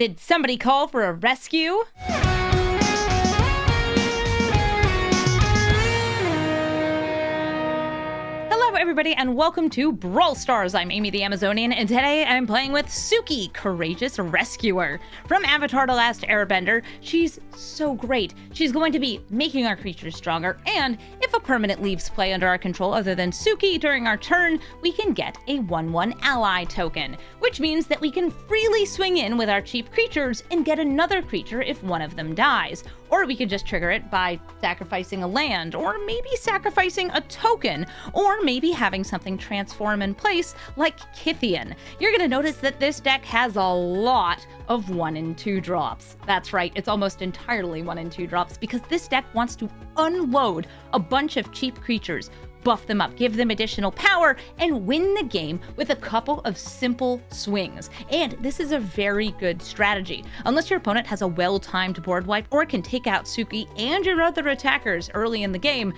Did somebody call for a rescue? Hello everybody and welcome to Brawl Stars. I'm Amy the Amazonian and today I'm playing with Suki, Courageous Rescuer. From Avatar: The Last Airbender, she's so great. She's going to be making our creatures stronger, and if a permanent leaves play under our control other than Suki during our turn, we can get a 1/1 ally token, which means that we can freely swing in with our cheap creatures and get another creature if one of them dies. Or we could just trigger it by sacrificing a land, or maybe sacrificing a token, or maybe having something transform in place like Kithian. You're going to notice that this deck has a lot of 1 and 2 drops. That's right, it's almost entirely 1 and 2 drops because this deck wants to unload a bunch of cheap creatures, buff them up, give them additional power, and win the game with a couple of simple swings. And this is a very good strategy. Unless your opponent has a well-timed board wipe or can take out Suki and your other attackers early in the game,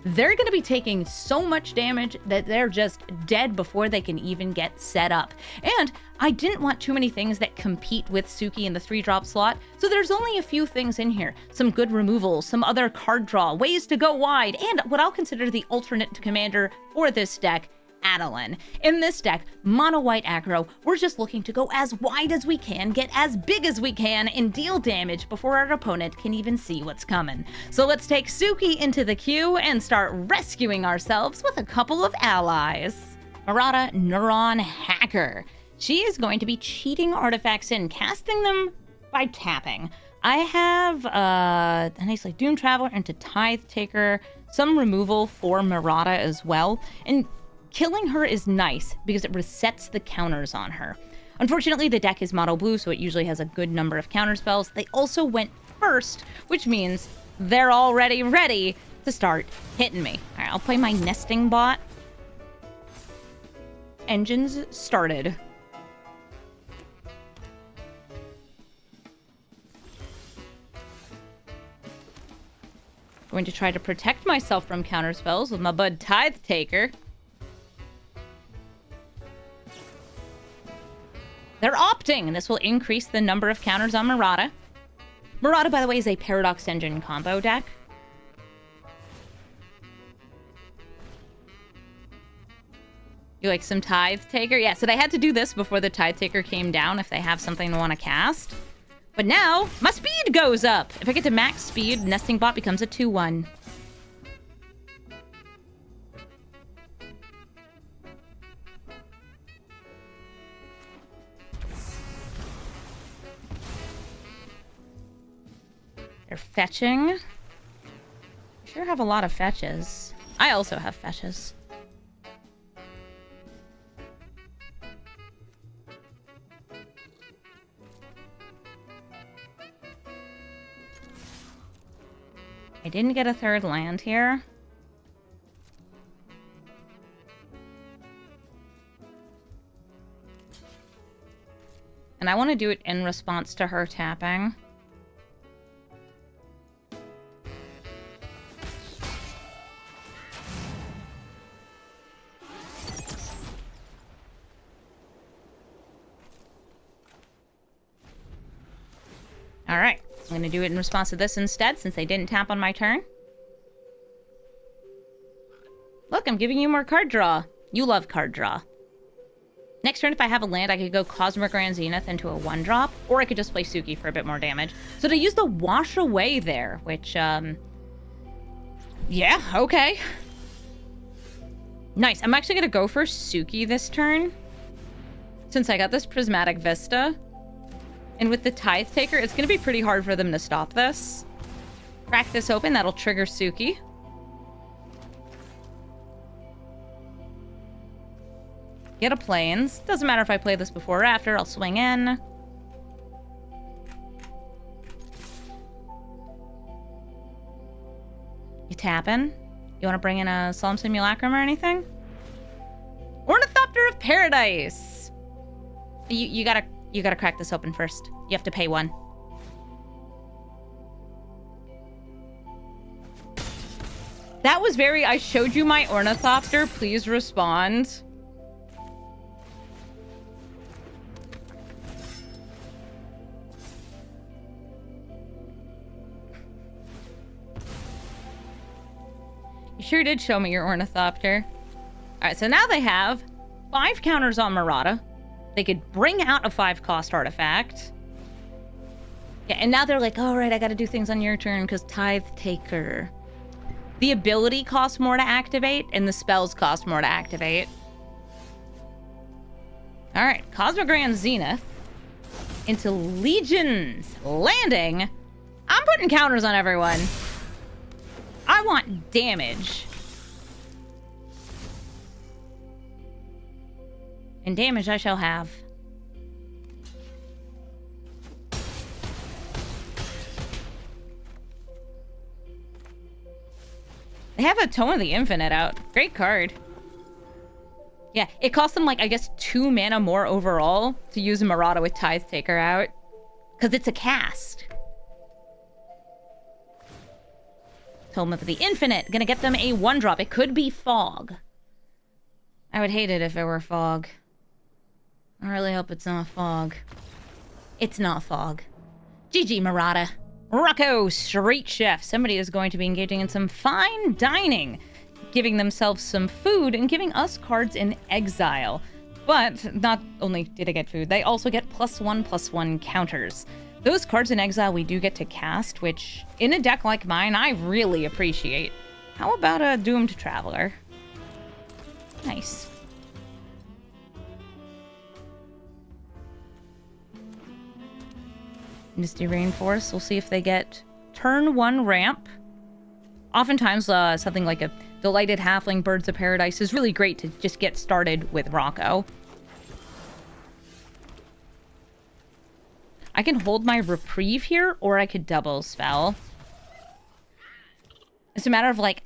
they're going to be taking so much damage that they're just dead before they can even get set up. And I didn't want too many things that compete with Suki in the 3-drop slot, so there's only a few things in here. Some good removals, some other card draw, ways to go wide, and what I'll consider the alternate commander for this deck, Adeline. In this deck, mono white aggro, we're just looking to go as wide as we can, get as big as we can, and deal damage before our opponent can even see what's coming. So let's take Suki into the queue and start rescuing ourselves with a couple of allies. Marata, Neuron, Hacker. She is going to be cheating artifacts in, casting them by tapping. I have a nice like Doom Traveler into Tithe Taker, some removal for Marata as well, and killing her is nice because it resets the counters on her. Unfortunately, the deck is mono blue, so it usually has a good number of counter spells. They also went first, which means they're already ready to start hitting me. All right, I'll play my nesting bot. Engines started. Going to try to protect myself from counter spells with my bud Tithe Taker. They're opting, and this will increase the number of counters on Marata. Marata, by the way, is a Paradox Engine combo deck. You like some Tithe Taker? Yeah, so they had to do this before the Tithe Taker came down if they have something they want to cast. But now, my speed goes up! If I get to max speed, Nesting Bot becomes a 2/1. They're fetching. Sure have a lot of fetches. I also have fetches. I didn't get a third land here. And I want to do it in response to her tapping. Alright, I'm going to do it in response to this instead, since they didn't tap on my turn. Look, I'm giving you more card draw. You love card draw. Next turn, if I have a land, I could go Cosmic Grand Zenith into a 1-drop, or I could just play Suki for a bit more damage. So to use the Wash Away there, which, yeah, okay. Nice. I'm actually going to go for Suki this turn, since I got this Prismatic Vista. And with the Tithe Taker, it's going to be pretty hard for them to stop this. Crack this open, that'll trigger Suki. Get a Plains. Doesn't matter if I play this before or after, I'll swing in. You tapping? You want to bring in a Solemn Simulacrum or anything? Ornithopter of Paradise! You gotta crack this open first. You have to pay 1. That was very, I showed you my Ornithopter, please respond. You sure did show me your Ornithopter. Alright, so now they have 5 counters on Marata. They could bring out a 5-cost artifact. Yeah, and now they're like, all right, I gotta do things on your turn because Tithe Taker. The ability costs more to activate, and the spells cost more to activate. All right, Cosmic Grand Zenith into Legion's Landing. I'm putting counters on everyone. I want damage. And damage I shall have. They have a Tome of the Infinite out. Great card. Yeah, it costs them, like, I guess 2 mana more overall to use Marata with Tithe Taker out. Because it's a cast. Tome of the Infinite. Gonna get them a 1-drop. It could be Fog. I would hate it if it were Fog. I really hope it's not Fog. It's not Fog. GG, Marata. Rocco, Street Chef. Somebody is going to be engaging in some fine dining, giving themselves some food and giving us cards in exile. But not only do they get food, they also get +1/+1 counters. Those cards in exile we do get to cast, which in a deck like mine, I really appreciate. How about a Doomed Traveler? Nice. Misty Rainforest. We'll see if they get turn 1 ramp. Oftentimes, something like a Delighted Halfling Birds of Paradise is really great to just get started with Rocco. I can hold my Reprieve here, or I could double spell. It's a matter of, like,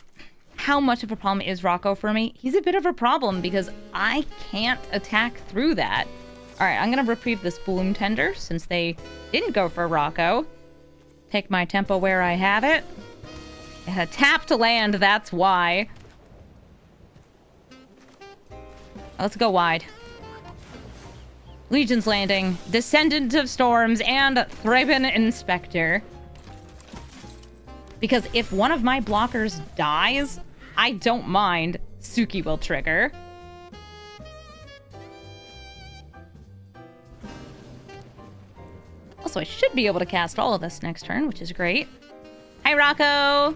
how much of a problem is Rocco for me? He's a bit of a problem because I can't attack through that. Alright, I'm gonna Reprieve this Bloom Tender since they didn't go for Rocco. Take my tempo where I have it. It had tap to land, that's why. Let's go wide. Legion's Landing, Descendant of Storms, and Thraben Inspector. Because if one of my blockers dies, I don't mind. Suki will trigger. Also, I should be able to cast all of this next turn, which is great. Hi, Rocco!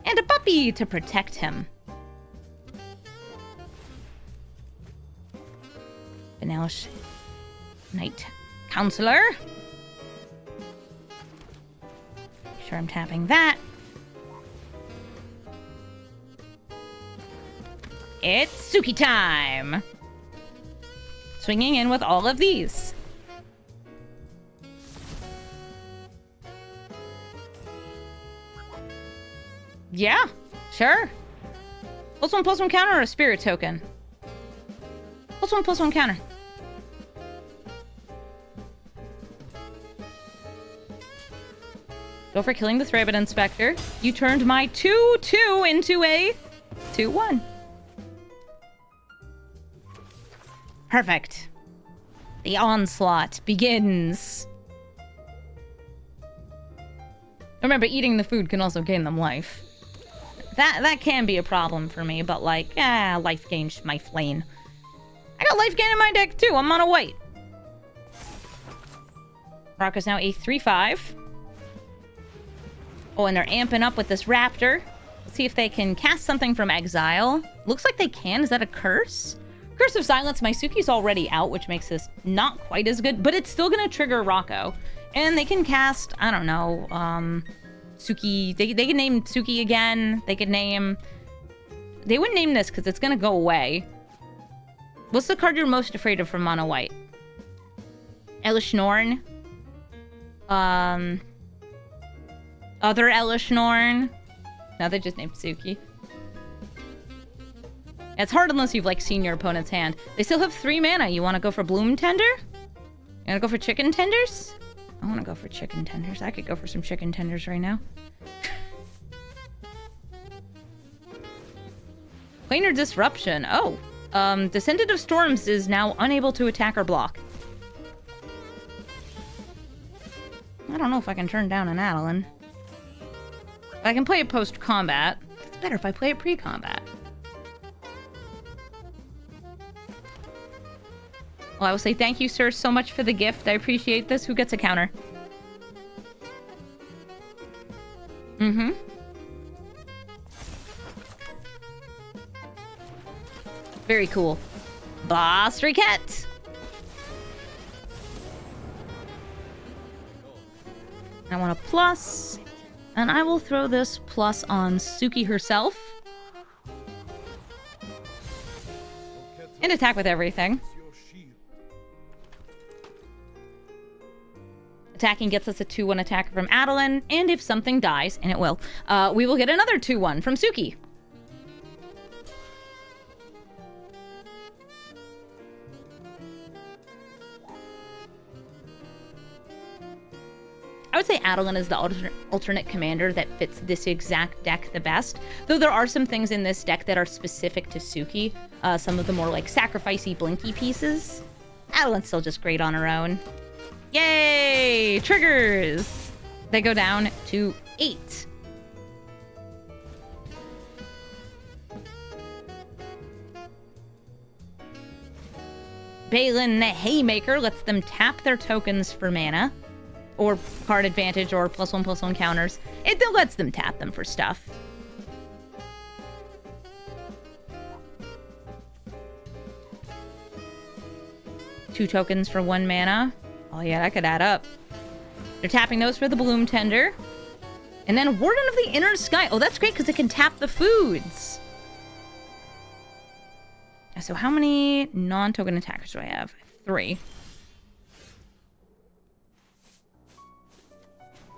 And a puppy to protect him. Banalish Knight Counselor. Make sure I'm tapping that. It's Suki time! Swinging in with all of these. Yeah, sure. +1/+1 counter or a spirit token? +1/+1 counter. Go for killing the Thraben Inspector. You turned my 2/2 into a 2/1. Perfect. The onslaught begins. Remember, eating the food can also gain them life. That can be a problem for me, but like, life gain schmife lane. I got life gain in my deck too, I'm on a white. Rocco's now a 3/5. Oh, and they're amping up with this Raptor. Let's see if they can cast something from exile. Looks like they can, is that a curse? Curse of Silence, my Suki's already out, which makes this not quite as good, but it's still gonna trigger Rocco. And they can cast, I don't know, Suki, they can name Suki again. They could name, they wouldn't name this because it's gonna go away. What's the card you're most afraid of from mono white? Elishnorn. Other Elishnorn. Now they just named Suki. It's hard unless you've like seen your opponent's hand. They still have 3 mana. You want to go for Bloom Tender? You want to go for Chicken Tenders? I want to go for Chicken Tenders. I could go for some Chicken Tenders right now. Planar Disruption. Oh. Descendant of Storms is now unable to attack or block. I don't know if I can turn down an Adeline. I can play it post-combat. It's better if I play it pre-combat. Well, I will say thank you, sir, so much for the gift. I appreciate this. Who gets a counter? Mm-hmm. Very cool. Boss Riquette! I want a plus. And I will throw this plus on Suki herself. And attack with everything. Attacking gets us a 2-1 attack from Adeline, and if something dies, and it will, we will get another 2-1 from Suki. I would say Adeline is the alternate commander that fits this exact deck the best, though there are some things in this deck that are specific to Suki, some of the more like sacrificey blinky pieces. Adeline's still just great on her own. Yay! Triggers! They go down to 8. Balin the Haymaker lets them tap their tokens for mana, or card advantage, or +1/+1 counters. It lets them tap them for stuff. Two tokens for 1 mana. Oh yeah, that could add up. They're tapping those for the Bloom Tender. And then Warden of the Inner Sky. Oh, that's great because it can tap the foods. So how many non-token attackers do I have? 3.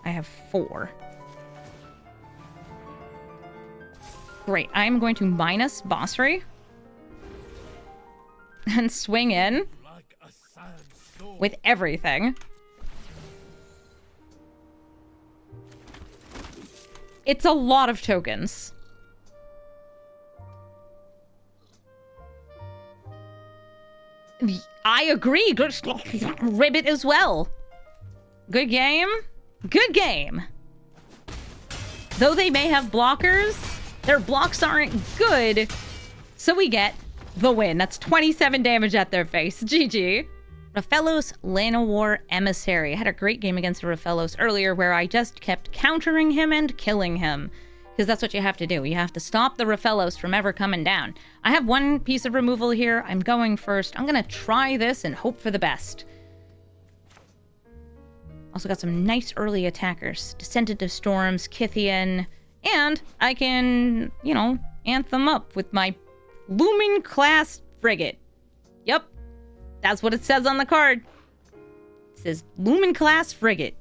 I have 4. Great. I'm going to minus Bossry. And swing in. With everything. It's a lot of tokens. I agree. Good Ribbit as well. Good game. Good game. Though they may have blockers, their blocks aren't good. So we get the win. That's 27 damage at their face. GG. Rofellos, Llanowar, Emissary. I had a great game against Rofellos earlier where I just kept countering him and killing him. Because that's what you have to do. You have to stop the Rofellos from ever coming down. I have 1 piece of removal here. I'm going first. I'm going to try this and hope for the best. Also got some nice early attackers. Descendant of Storms, Kythian. And I can, you know, anthem up with my Looming Class Frigate. Yep. That's what it says on the card. It says Lumen Class Frigate.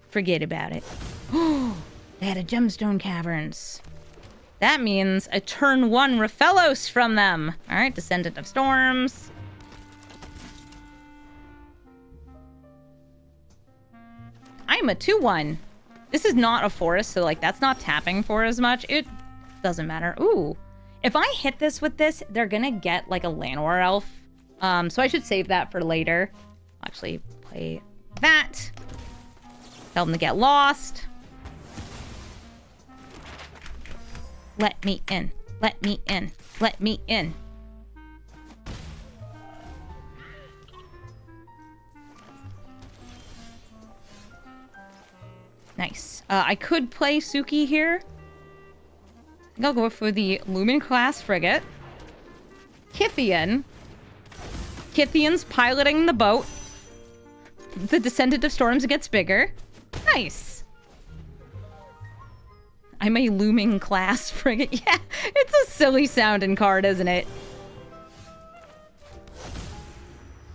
Forget about it. Oh, they had a Gemstone Caverns. That means a turn 1 Rofellos from them. All right, Descendant of Storms. I'm a 2-1. This is not a forest, so like that's not tapping for as much. It doesn't matter. Ooh. If I hit this with this, they're gonna get like a Llanowar elf. So I should save that for later. Actually, play that. Tell them to get lost. Let me in. Let me in. Let me in. Nice. I could play Suki here. I think I'll go for the Lumen Class Frigate. Kythian. Kythian's piloting the boat. The Descendant of Storms gets bigger. Nice. I'm a Looming Class Frigate. Yeah, it's a silly sounding card, isn't it?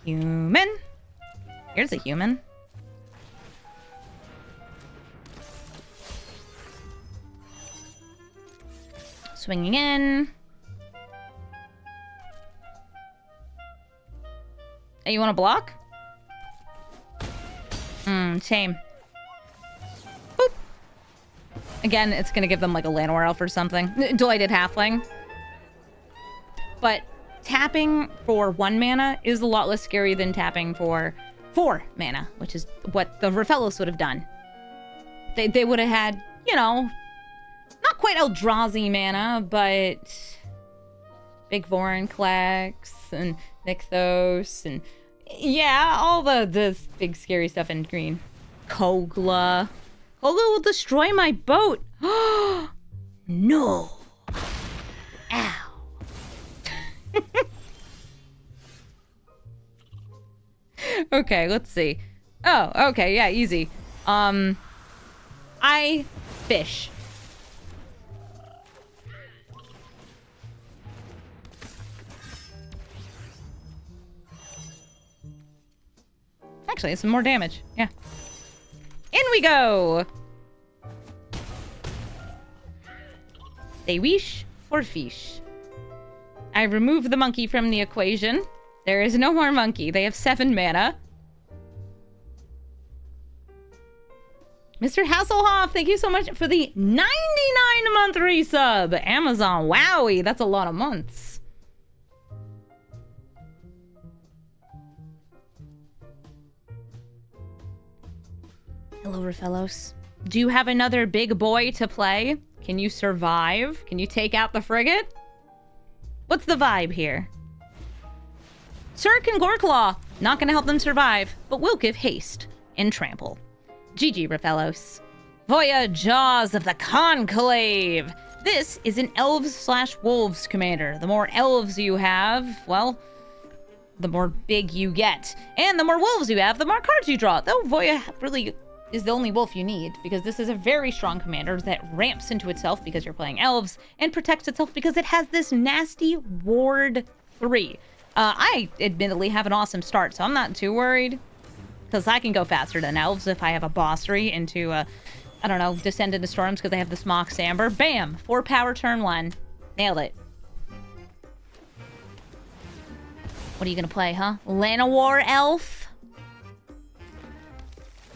Human. Here's a human. Swinging in. Hey, you want to block? Shame. Boop. Again, it's going to give them like a Llanowar elf or something. Delighted Halfling. But tapping for 1 mana is a lot less scary than tapping for 4 mana, which is what the Rofellos would have done. They would have had, you know, Not quite Eldrazi mana, but Big Vorinclex and Nykthos and yeah, all the big scary stuff in green. Kogla. Kogla will destroy my boat. No. Ow. Okay, let's see. Oh, okay, yeah, easy. I fish. Actually, it's some more damage. Yeah. In we go! They wish for fish. I remove the monkey from the equation. There is no more monkey. They have 7 mana. Mr. Hasselhoff, thank you so much for the 99-month resub. Amazon, wowie, that's a lot of months. Hello, Rofellos. Do you have another big boy to play? Can you survive? Can you take out the frigate? What's the vibe here? Cirque and Goreclaw, not gonna help them survive, but will give haste and trample. GG, Rofellos. Voja, Jaws of the Conclave. This is an Elves/Wolves commander. The more Elves you have, well, the more big you get. And the more Wolves you have, the more cards you draw. Though Voja really is the only wolf you need, because this is a very strong commander that ramps into itself because you're playing Elves, and protects itself because it has this nasty Ward 3. I admittedly have an awesome start, so I'm not too worried, because I can go faster than Elves if I have a Bossery into, I don't know, Descend into Storms because I have the Mox Amber. Bam! 4 power turn 1. Nailed it. What are you gonna play, huh? Llanowar Elf?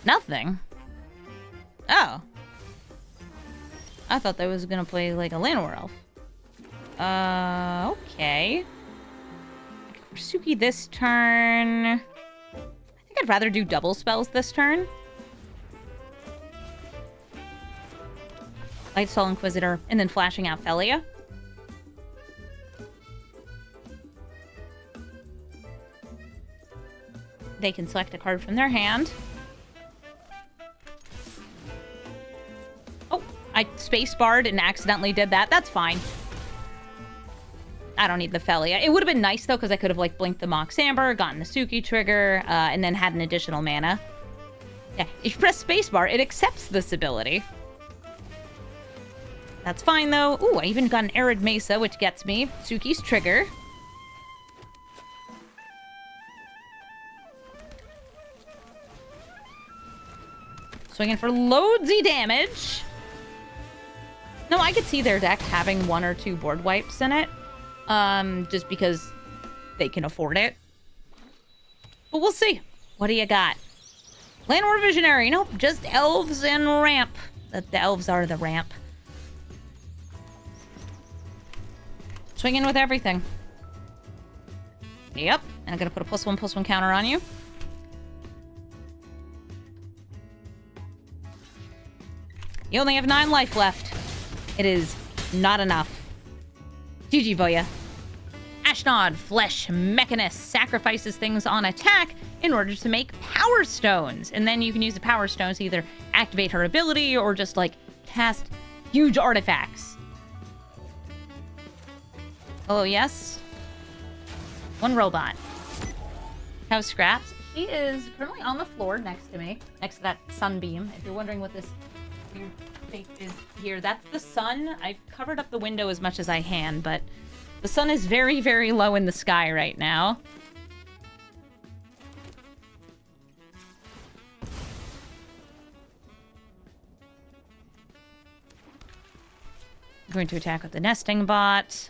Nothing. Oh. I thought that was gonna play like a Llanowar Elf. Okay. Suki this turn. I think I'd rather do double spells this turn. Light Soul Inquisitor, and then flashing out Felia. They can select a card from their hand. Oh, I spacebarred and accidentally did that. That's fine. I don't need the Felia. It would have been nice, though, because I could have, like, blinked the Mox Amber, gotten the Suki trigger, and then had an additional mana. Yeah, if you press spacebar, it accepts this ability. That's fine, though. Ooh, I even got an Arid Mesa, which gets me Suki's trigger. Swinging for loadsy damage. No, I could see their deck having 1 or 2 board wipes in it. Just because they can afford it. But we'll see. What do you got? Llanowar Visionary. Nope, just Elves and ramp. The Elves are the ramp. Swinging with everything. Yep. And I'm gonna put a +1/+1 counter on you. You only have 9 life left. It is not enough. GG, Voja. Ashnod, Flesh Mechanist, sacrifices things on attack in order to make Power Stones. And then you can use the Power Stones to either activate her ability or just, like, cast huge artifacts. Oh, yes? 1 robot. Have Scraps. She is currently on the floor next to me, next to that sunbeam. If you're wondering what this weird fake is here, that's the sun. I've covered up the window as much as I can, but the sun is very, very low in the sky right now. I'm going to attack with the nesting bot.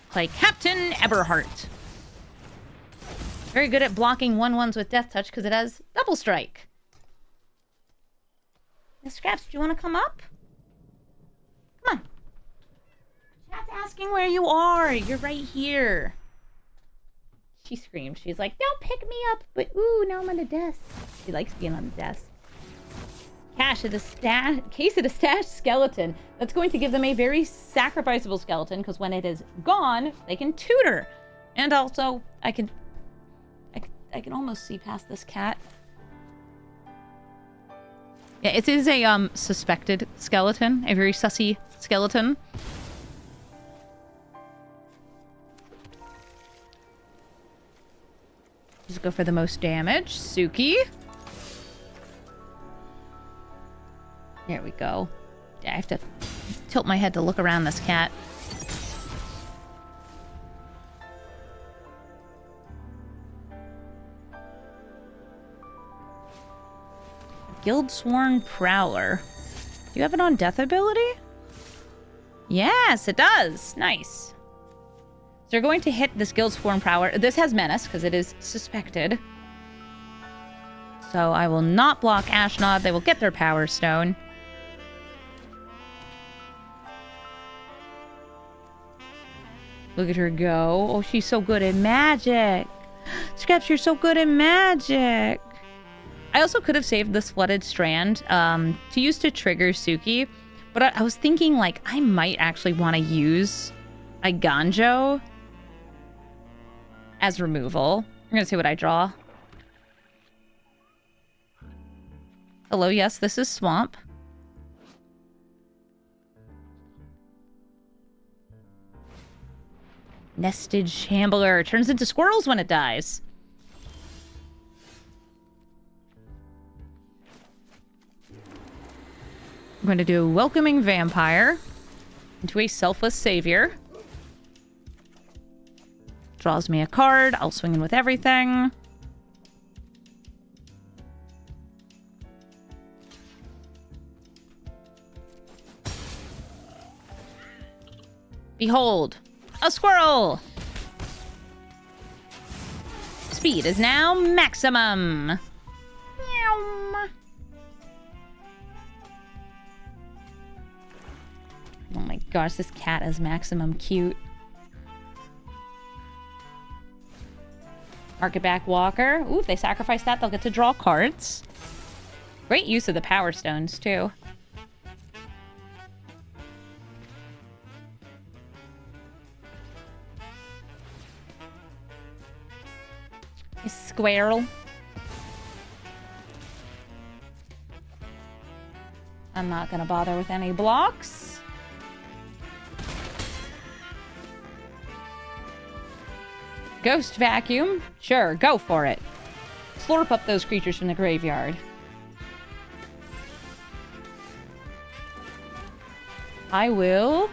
Play Captain Eberhart. Very good at blocking 1/1s with Death Touch because it has Double Strike. Now, Scraps, do you want to come up? Come on. Chat's asking where you are. You're right here. She screamed. She's like, don't pick me up. But, ooh, now I'm on the desk. She likes being on the desk. Case of the stash skeleton. That's going to give them a very sacrificable skeleton, because when it is gone, they can tutor. And also, I can almost see past this cat. Yeah, it is a suspected skeleton, a very sussy skeleton. Just go for the most damage. Suki. There we go. I have to tilt my head to look around this cat. Guildsworn Prowler. Do you have it on death ability? Yes, it does. Nice. So they're going to hit this Guildsworn Prowler. This has Menace, because it is suspected. So I will not block Ashnod. They will get their Power Stone. Look at her go. Oh, she's so good at magic. Scraps, you're so good at magic. I also could have saved this Flooded Strand to use to trigger Suki. But I was thinking, like, I might actually want to use a Ganjo as removal. I'm going to see what I draw. Hello, yes, this is Swamp. Nested Shambler. Turns into squirrels when it dies. I'm going to do a Welcoming Vampire into a Selfless Savior. Draws me a card. I'll swing in with everything. Behold, a squirrel! Speed is now maximum. Meow. Oh my gosh, this cat is maximum cute. Market back Walker. Ooh, if they sacrifice that, they'll get to draw cards. Great use of the Power Stones, too. A squirrel. I'm not gonna bother with any blocks. Ghost Vacuum? Sure, go for it. Slurp up those creatures from the graveyard. I will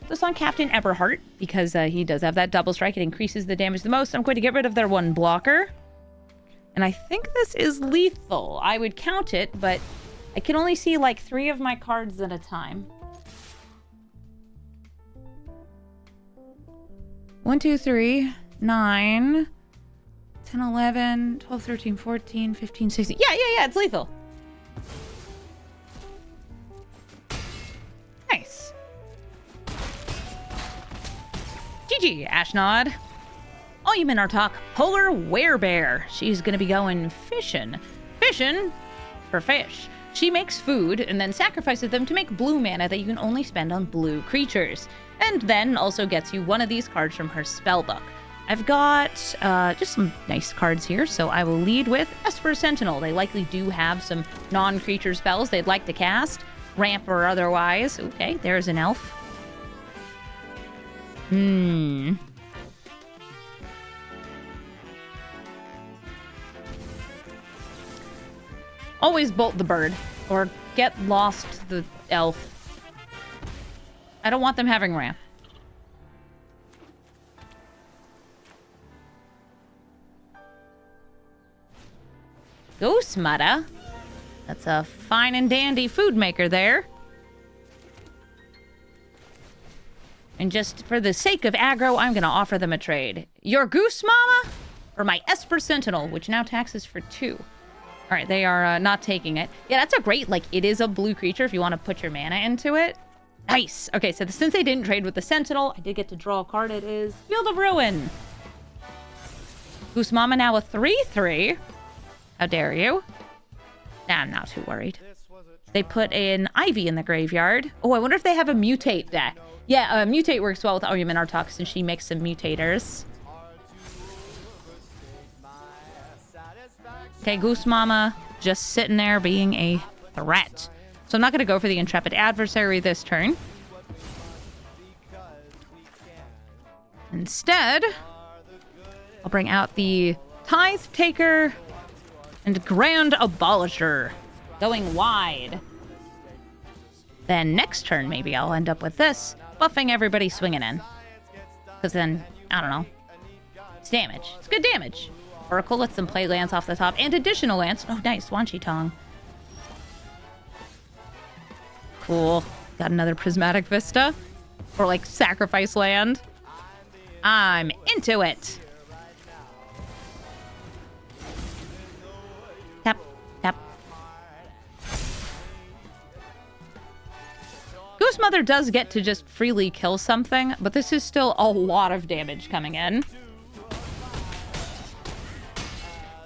put this on Captain Eberhart, because he does have that double strike. It increases the damage the most. I'm going to get rid of their one blocker. And I think this is lethal. I would count it, but I can only see like 3 of my cards at a time. 1, 2, 3, 9, 10, 11, 12, 13, 14, 15, 16. Yeah, it's lethal. Nice. GG, Ashnod. Oyaminartok, Polar Werebear. She's gonna be going fishing. Fishing for fish. She makes food and then sacrifices them to make blue mana that you can only spend on blue creatures. And then also gets you one of these cards from her spellbook. I've got just some nice cards here, so I will lead with Esper Sentinel. They likely do have some non-creature spells they'd like to cast, ramp or otherwise. Okay, there's an elf. Always bolt the bird, or get lost the elf. I don't want them having ramp. Ghost Mata. That's a fine and dandy food maker there. And just for the sake of aggro, I'm going to offer them a trade. Your Goose Mama or my Esper Sentinel, which now taxes for 2. All right, they are not taking it. Yeah, that's a great, like, it is a blue creature if you want to put your mana into it. Nice. Okay, so since they didn't trade with the Sentinel, I did get to draw a card. It is Field of Ruin. Goose Mama now a 3/3. How dare you? I'm not too worried. They put an Ivy in the graveyard. Oh, I wonder if they have a mutate deck. Yeah, mutate works well with Oyaminartok since she makes some mutators. Okay, Goose Mama just sitting there being a threat. So I'm not going to go for the Intrepid Adversary this turn. Instead, I'll bring out the Tithe Taker and Grand Abolisher. Going wide. Then next turn, maybe I'll end up with this, buffing everybody swinging in. Because then, I don't know. It's damage. It's good damage. Oracle lets them play lands off the top and additional lands. Oh, nice. Wanchi Tong. Cool. Got another Prismatic Vista. Or like sacrifice land. I'm into it. Tap, tap. Goose Mother does get to just freely kill something, but this is still a lot of damage coming in.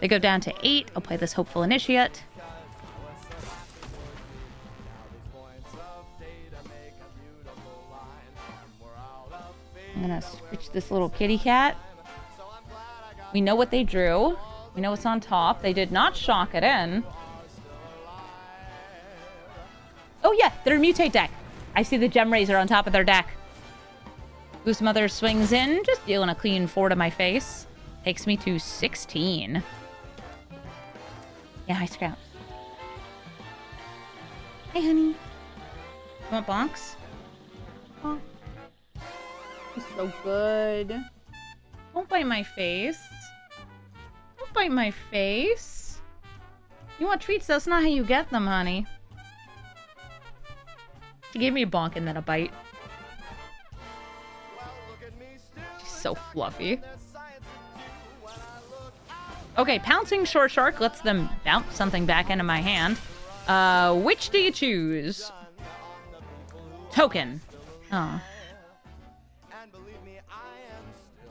They go down to 8. I'll play this Hopeful Initiate. I'm gonna switch this little kitty cat. We know what they drew. We know what's on top. They did not shock it in. Oh yeah, their mutate deck. I see the Gem Razor on top of their deck. Goose Mother swings in, just dealing a clean 4 to my face. Takes me to 16. Yeah, hi, Scout. Hey, honey. You want bonks? Oh. It's so good. Don't bite my face. Don't bite my face. You want treats? That's not how you get them, honey. She gave me a bonk and then a bite. She's so fluffy. Okay, Pouncing Short Shark lets them bounce something back into my hand. Which do you choose? Token. Oh.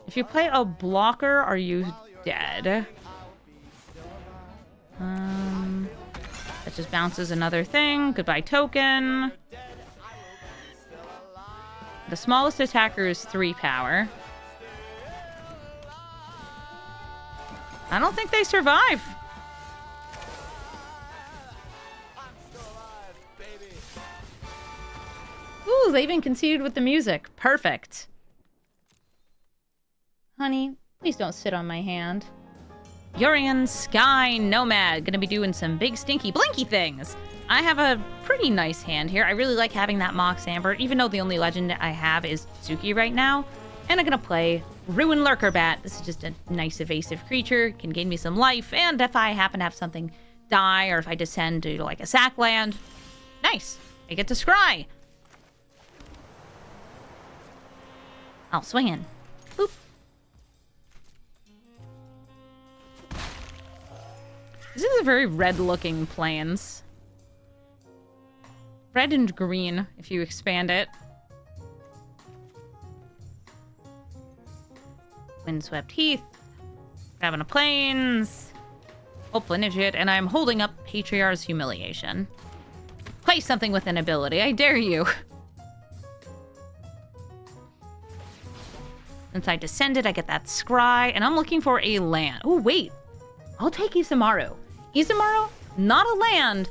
If you play a blocker, are you dead? That just bounces another thing. Goodbye, token. The smallest attacker is 3 power. I don't think they survive. Ooh, they even conceded with the music. Perfect. Honey, please don't sit on my hand. Yorion, Sky, Nomad. Gonna be doing some big stinky blinky things. I have a pretty nice hand here. I really like having that Mox Amber, even though the only legend I have is Suki right now. And I'm gonna play Ruin Lurker Bat. This is just a nice evasive creature. Can gain me some life. And if I happen to have something die, or if I descend to like a sack land, nice. I get to scry. I'll swing in. Boop. This is a very red-looking plains. Red and green, if you expand it. Windswept Heath. Grabbing a plains. Hopeful Initiate, and I'm holding up Patriarch's Humiliation. Play something with an ability, I dare you. Since I descended, I get that scry, and I'm looking for a land. Oh, wait. I'll take Isamaru. Isamaru, not a land,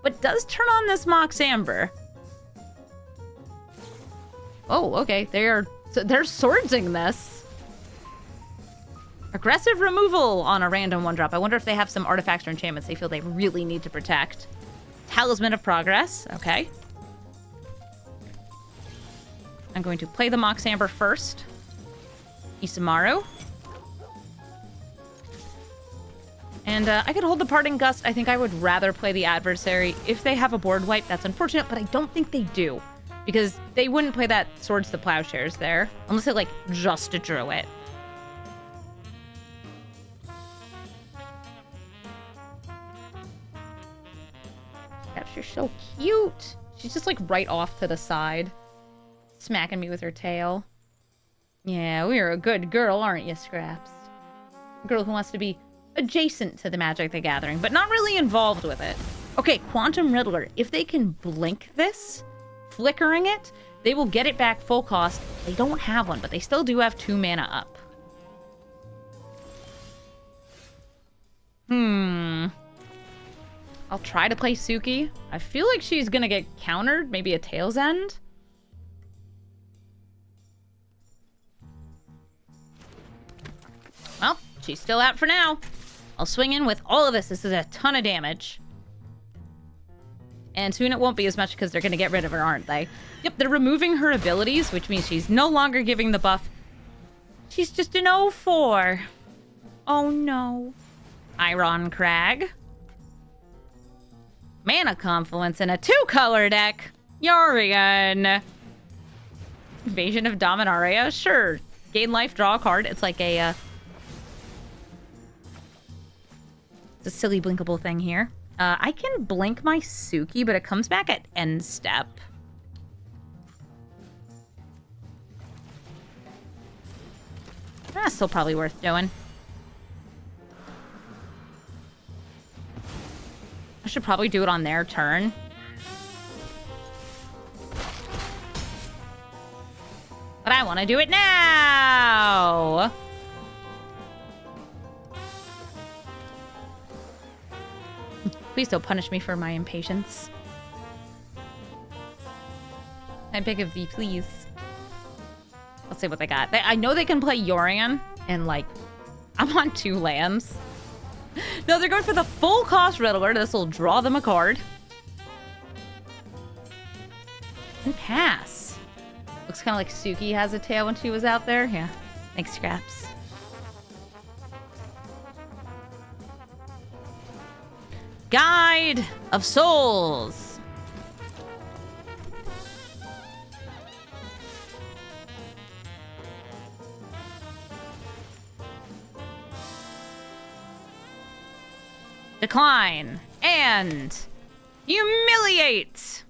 but does turn on this Mox Amber. Oh, okay. They're swordsing this. Aggressive removal on a random 1-drop. I wonder if they have some artifacts or enchantments they feel they really need to protect. Talisman of Progress. Okay. I'm going to play the Mox Amber first. Isamaru. And I could hold the Parting Gust. I think I would rather play the Adversary. If they have a board wipe, that's unfortunate, but I don't think they do. Because they wouldn't play that Swords to Plowshares there. Unless they, like, just drew it. You're so cute. She's just, like, right off to the side. Smacking me with her tail. Yeah, we're a good girl, aren't you, Scraps? A girl who wants to be adjacent to the Magic the Gathering, but not really involved with it. Okay, Quantum Riddler. If they can blink this, flickering it, they will get it back full cost. They don't have one, but they still do have 2 mana up. I'll try to play Suki. I feel like she's gonna get countered, maybe a Tail's End. Well, she's still out for now. I'll swing in with all of this. This is a ton of damage. And soon it won't be as much because they're going to get rid of her, aren't they? Yep, they're removing her abilities, which means she's no longer giving the buff. She's just an 0-4. Oh, no. Iron Crag. Mana Confluence in a 2-color deck. Yorion. Invasion of Dominaria? Sure. Gain life, draw a card. It's like a... It's a silly blinkable thing here. I can blink my Suki, but it comes back at end step. That's still probably worth doing. I should probably do it on their turn. But I want to do it now! Please don't punish me for my impatience. I beg of thee, please. Let's see what they got. I know they can play Yorion, and, like, I'm on 2 lands. No, they're going for the full cost Riddler. This will draw them a card. And pass. Looks kind of like Suki has a tail when she was out there. Yeah. Thanks, Scraps. Guide of Souls. Decline and humiliate.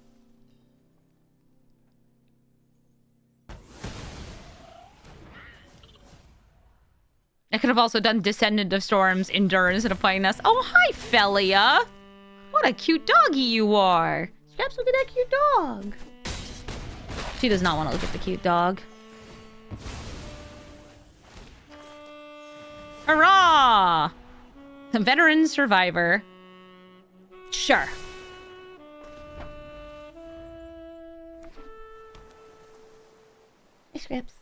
I could have also done Descendant of Storms, Endurance, instead of playing this. Oh, hi, Felia. What a cute doggy you are. Scraps, look at that cute dog. She does not want to look at the cute dog. Hurrah! The veteran survivor. Sure. Hey, Scraps.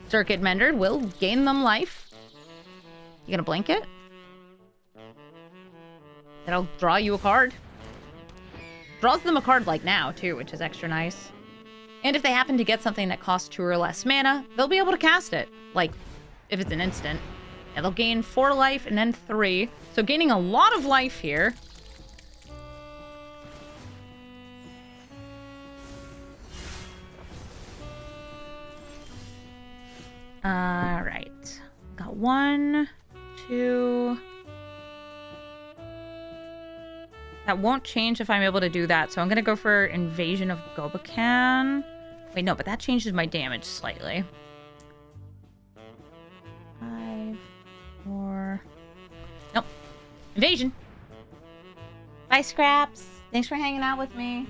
Circuit Mender will gain them life. You gonna blink it? That'll draw you a card. Draws them a card like now, too, which is extra nice. And if they happen to get something that costs 2 or less mana, they'll be able to cast it. Like, if it's an instant. And they'll gain 4 life and then 3. So gaining a lot of life here. Alright. Got 1, 2... That won't change if I'm able to do that, so I'm gonna go for Invasion of Gobakan. Wait, no, but that changes my damage slightly. 5, 4... Nope. Invasion! Bye, Scraps. Thanks for hanging out with me.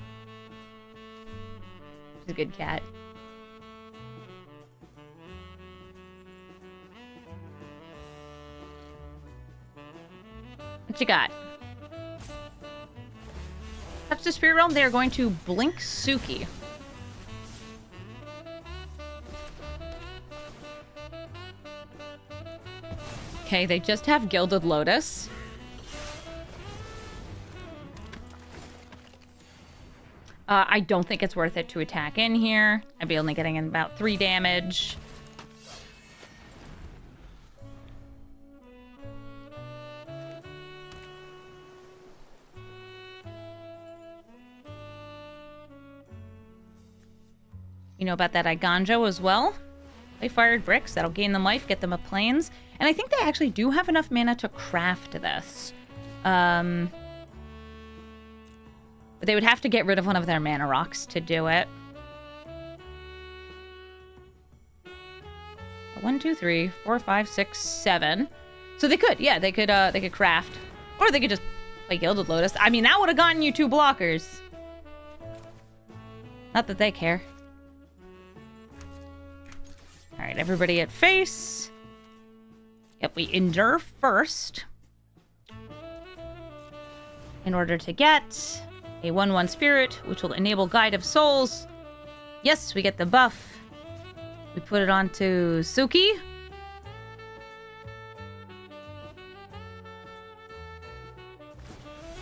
She's a good cat. What you got? Touch the Spirit Realm. They are going to blink Suki. Okay, they just have Gilded Lotus. I don't think it's worth it to attack in here. I'd be only getting in about 3 damage. You know about that Iganjo as well. They fired bricks. That'll gain them life, get them a plains. And I think they actually do have enough mana to craft this. But they would have to get rid of one of their mana rocks to do it. 1, 2, 3, 4, 5, 6, 7. So they could, yeah, they could craft. Or they could just play Gilded Lotus. I mean, that would have gotten you 2 blockers. Not that they care. Alright, everybody at face. Yep, we endure first. In order to get a 1/1 spirit, which will enable Guide of Souls. Yes, we get the buff. We put it onto Suki.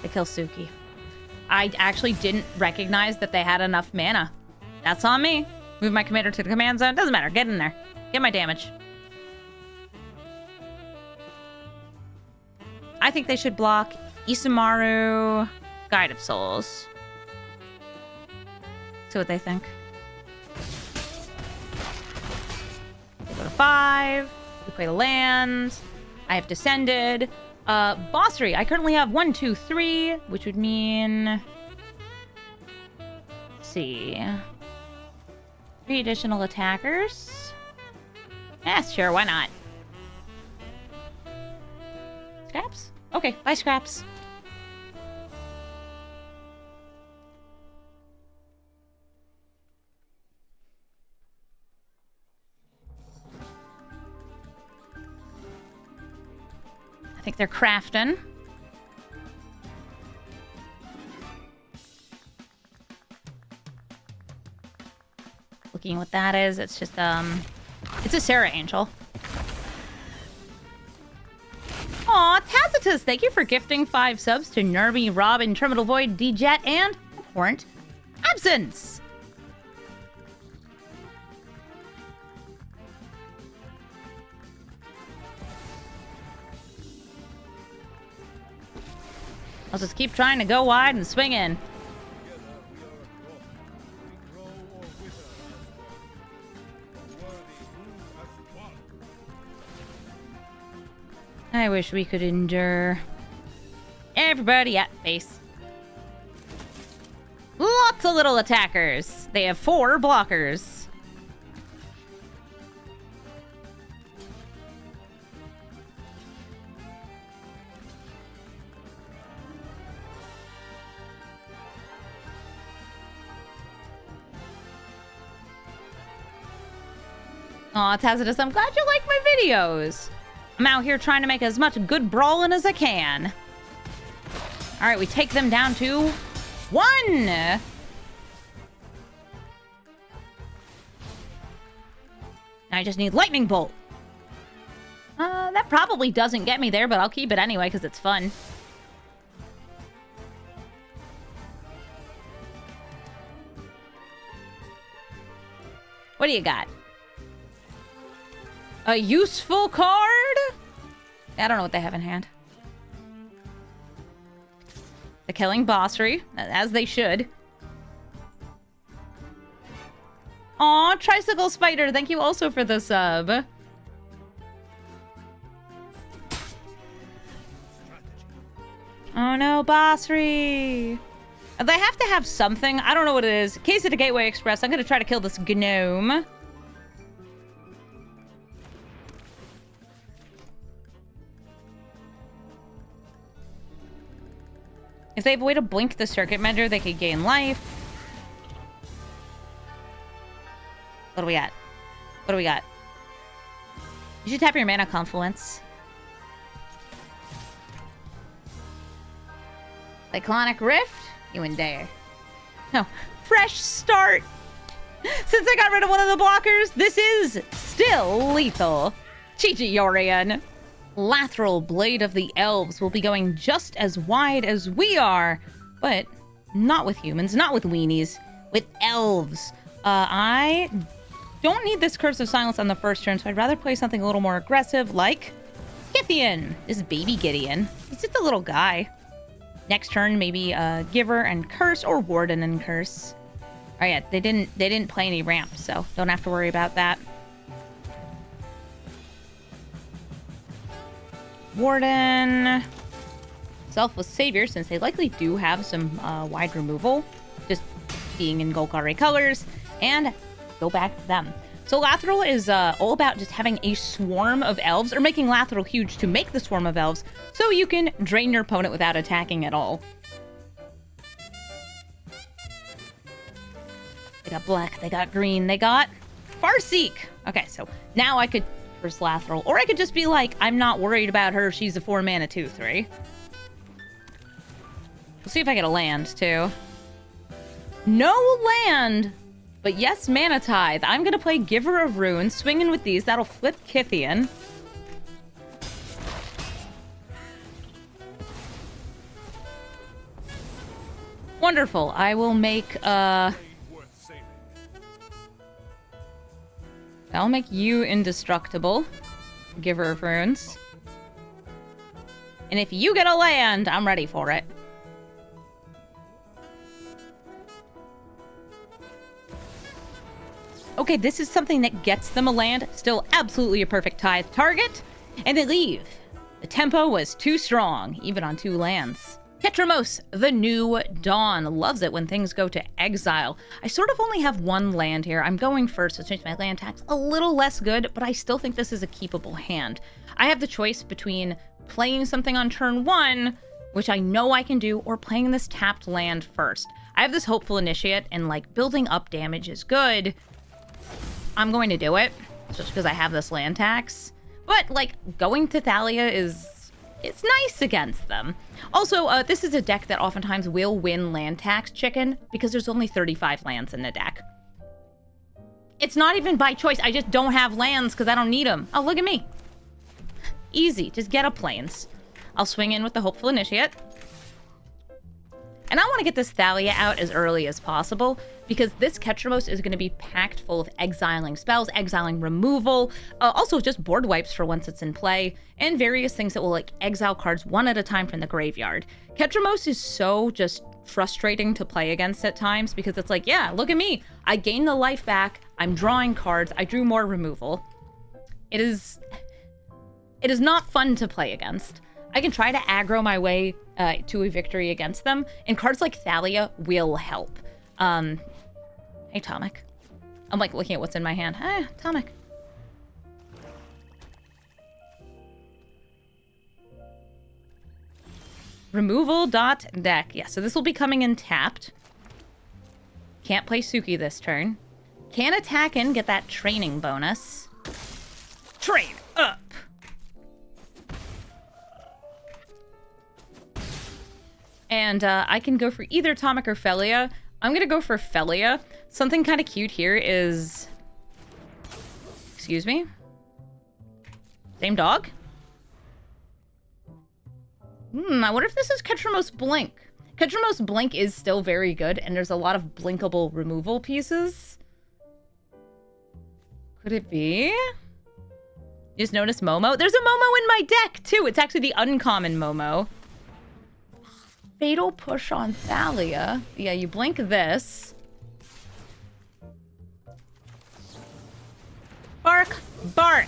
They kill Suki. I actually didn't recognize that they had enough mana. That's on me. Move my commander to the command zone. Doesn't matter. Get in there. Get my damage. I think they should block Isamaru, Guide of Souls. See what they think. They go to 5. We play the land. I have descended. Bossery. I currently have 1, 2, 3, which would mean... Let's see. 3 additional attackers. Yes, sure, why not? Scraps? Okay, buy scraps. I think they're crafting. Looking what that is, it's just, it's a Sarah Angel. Aw, Tacitus, thank you for gifting 5 subs to Nerby, Robin, Terminal Void, D-Jet, and Abhorrent Absence. I'll just keep trying to go wide and swing in. I wish we could endure. Everybody at base. Lots of little attackers. They have 4 blockers. Aw, Tacitus, I'm glad you like my videos. I'm out here trying to make as much good brawling as I can. Alright, we take them down to 1! I just need Lightning Bolt. That probably doesn't get me there, but I'll keep it anyway because it's fun. What do you got? A useful card? I don't know what they have in hand. They're killing Bossery, as they should. Aw, Tricycle Spider, thank you also for the sub. Oh no, Bossery. They have to have something. I don't know what it is. Case of the Gateway Express. I'm gonna try to kill this gnome. If they have a way to blink the circuit mender, they could gain life. What do we got? What do we got? You should tap your mana confluence. Cyclonic Rift? You and dare. No. Fresh start! Since I got rid of one of the blockers, this is still lethal. Chi-Chi Yorion. Lathril, Blade of the Elves, will be going just as wide as we are, but not with humans, not with weenies, with elves. I don't need this Curse of Silence on the first turn, so I'd rather play something a little more aggressive, like Gideon. This is baby Gideon. He's just a little guy. Next turn, maybe Giver and Curse, or Warden and Curse. Oh yeah, they didn't play any ramp, so don't have to worry about that. Warden, Selfless Savior, since they likely do have some wide removal, just being in Golgari colors, and go back to them. So Lathril is all about just having a swarm of elves, or making Lathril huge to make the swarm of elves, so you can drain your opponent without attacking at all. They got black, they got green, they got Farseek. Okay, so now I could first Lathril, or I could just be like, I'm not worried about her, she's a 4-mana 2/3. We'll see if I get a land, too. No land! But yes, Mana Tithe. I'm gonna play Giver of Runes, swinging with these. That'll flip Kithian. Wonderful. I will make, I'll make you indestructible. Giver of Runes. And if you get a land, I'm ready for it. Okay, this is something that gets them a land. Still absolutely a perfect tithe target. And they leave. The tempo was too strong, even on 2 lands. Ketramose, the New Dawn. Loves it when things go to exile. I sort of only have 1 land here. I'm going first, which makes my land tax a little less good, but I still think this is a keepable hand. I have the choice between playing something on turn 1, which I know I can do, or playing this tapped land first. I have this Hopeful Initiate, and like building up damage is good. I'm going to do it, just because I have this land tax. But, like, going to Thalia it's nice against them. Also, this is a deck that oftentimes will win land tax chicken, because there's only 35 lands in the deck. It's not even by choice, I just don't have lands because I don't need them. Oh, look at me. Easy, just get up planes. I'll swing in with the Hopeful Initiate. And I want to get this Thalia out as early as possible, because this Ketramose is going to be packed full of exiling spells, exiling removal, also just board wipes for once it's in play, and various things that will like exile cards one at a time from the graveyard. Ketramose is so just frustrating to play against at times, because it's like, yeah, look at me. I gained the life back, I'm drawing cards, I drew more removal. It is not fun to play against. I can try to aggro my way to a victory against them, and cards like Thalia will help. Hey, Tomic. I'm like looking at what's in my hand. Hey, Tomic. Removal.deck. Yeah, so this will be coming in tapped. Can't play Suki this turn. Can attack and get that training bonus. Train up! And I can go for either Tomic or Felia. I'm going to go for Felia. Something kind of cute here is... Excuse me? Same dog? I wonder if this is Ketramose Blink. Ketramose Blink is still very good, and there's a lot of blinkable removal pieces. Could it be? You just noticed Momo? There's a Momo in my deck, too! It's actually the uncommon Momo. Fatal Push on Thalia. Yeah, you blink this. Bark! Bark!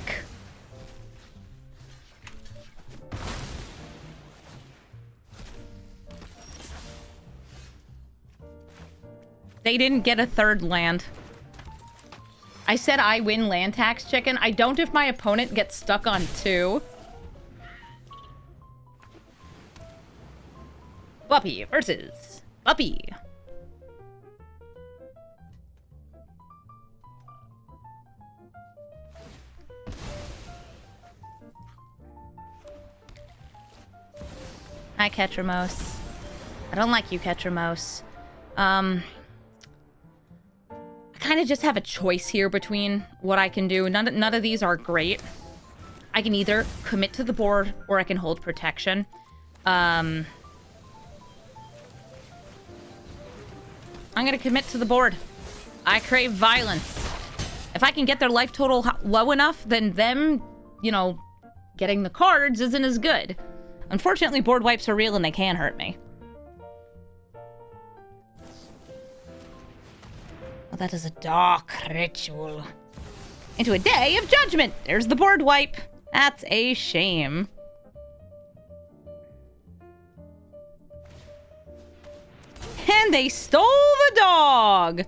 They didn't get a 3rd land. I said I win land tax, chicken. I don't if my opponent gets stuck on 2. Puppy versus Puppy. Hi, Ketramose. I don't like you, Ketramose. I kind of just have a choice here between what I can do. None of these are great. I can either commit to the board or I can hold protection. I'm gonna commit to the board. I crave violence. If I can get their life total low enough, then them, you know, getting the cards isn't as good. Unfortunately, board wipes are real and they can hurt me. Well, that is a dark ritual. Into a day of judgment. There's the board wipe. That's a shame. And they stole the dog.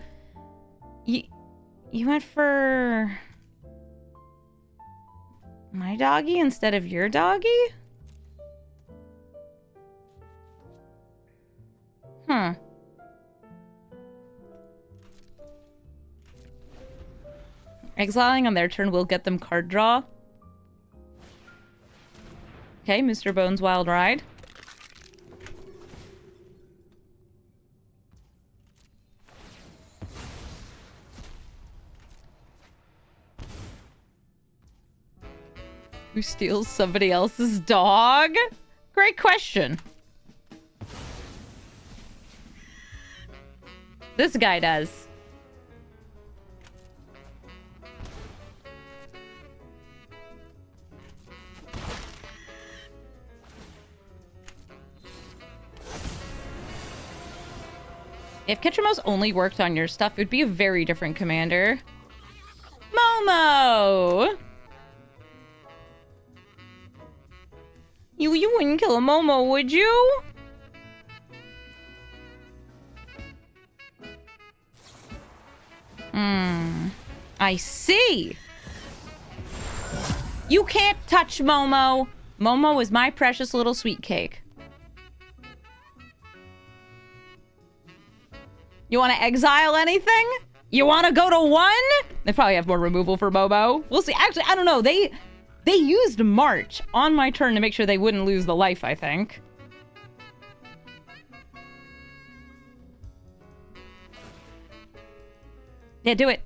You went for my doggy instead of your doggy? Hmm. Exiling on their turn will get them card draw. Okay, Mr. Bones' Wild Ride. Who steals somebody else's dog? Great question. This guy does. If Ketramose only worked on your stuff, it would be a very different commander. Momo! You wouldn't kill a Momo, would you? I see. You can't touch Momo. Momo is my precious little sweet cake. You want to exile anything? You want to go to 1? They probably have more removal for Momo. We'll see. Actually, I don't know. They used March on my turn to make sure they wouldn't lose the life, I think. Yeah, do it.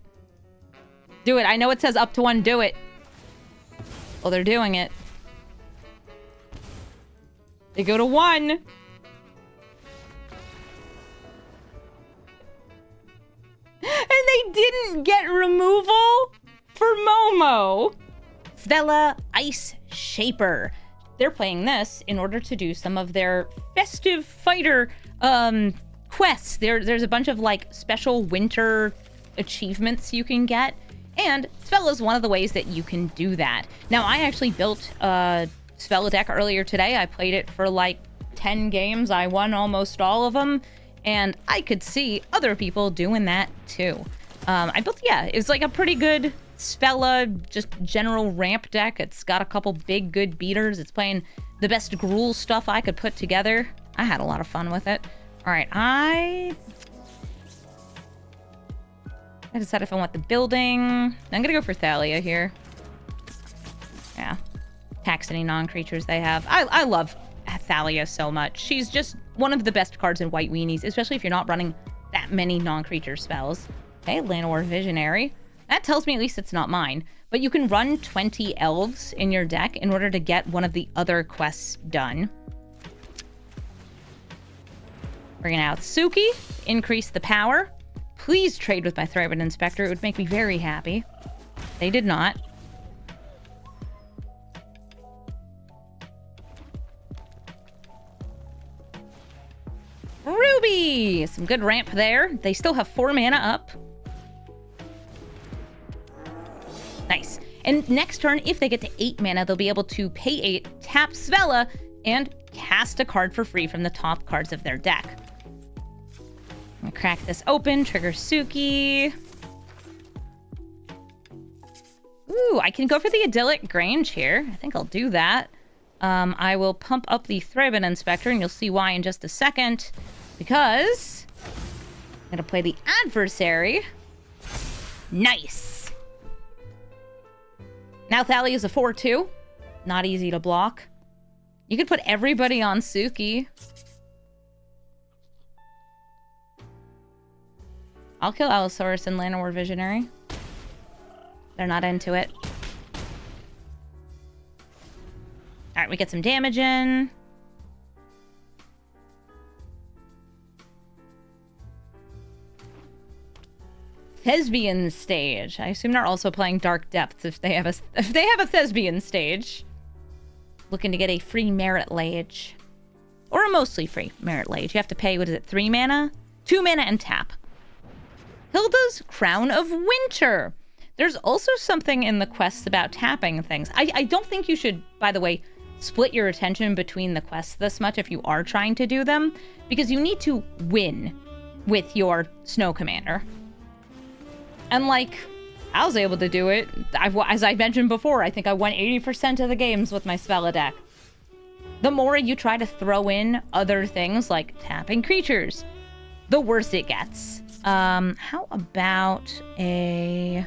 Do it. I know it says up to 1. Do it. Well, they're doing it. They go to 1. And they didn't get removal for Momo. Svella Ice Shaper. They're playing this in order to do some of their festive fighter quests. There's a bunch of like special winter achievements you can get, and Svella is one of the ways that you can do that. Now, I actually built a Svella deck earlier today. I played it for like 10 games. I won almost all of them, and I could see other people doing that too. I built, yeah, it's like a pretty good Svella, just general ramp deck. It's got a couple big good beaters. It's playing the best Gruul stuff I could put together. I had a lot of fun with it. All right, I decide if I want the building. I'm gonna go for Thalia here. Yeah. Tax any non-creatures they have. I love Thalia so much. She's just one of the best cards in White Weenies, especially if you're not running that many non-creature spells. Okay, Llanowar Visionary. That tells me at least it's not mine. But you can run 20 Elves in your deck in order to get one of the other quests done. Bringing out Suki. Increase the power. Please trade with my Threadband Inspector. It would make me very happy. They did not. Ruby! Some good ramp there. They still have 4 mana up. Nice. And next turn, if they get to 8 mana, they'll be able to pay 8, tap Svella, and cast a card for free from the top cards of their deck. I'm gonna crack this open, trigger Suki. Ooh, I can go for the Idyllic Grange here. I think I'll do that. I will pump up the Threadband Inspector, and you'll see why in just a second. Because I'm gonna play the Adversary. Nice. Now Thalia is a 4/2. Not easy to block. You could put everybody on Suki. I'll kill Allosaurus and Llanowar Visionary. They're not into it. Alright, we get some damage in. Thespian stage. I assume they're also playing Dark Depths if they have a Thespian stage. Looking to get a free Merit Lage. Or a mostly free Merit Lage. You have to pay, what is it, 3 mana? 2 mana and tap. Hilda's Crown of Winter. There's also something in the quests about tapping things. I don't think you should, by the way, split your attention between the quests this much if you are trying to do them, because you need to win with your Snow Commander. And like, I was able to do it. As I mentioned before, I think I won 80% of the games with my spell deck. The more you try to throw in other things like tapping creatures, the worse it gets. How about a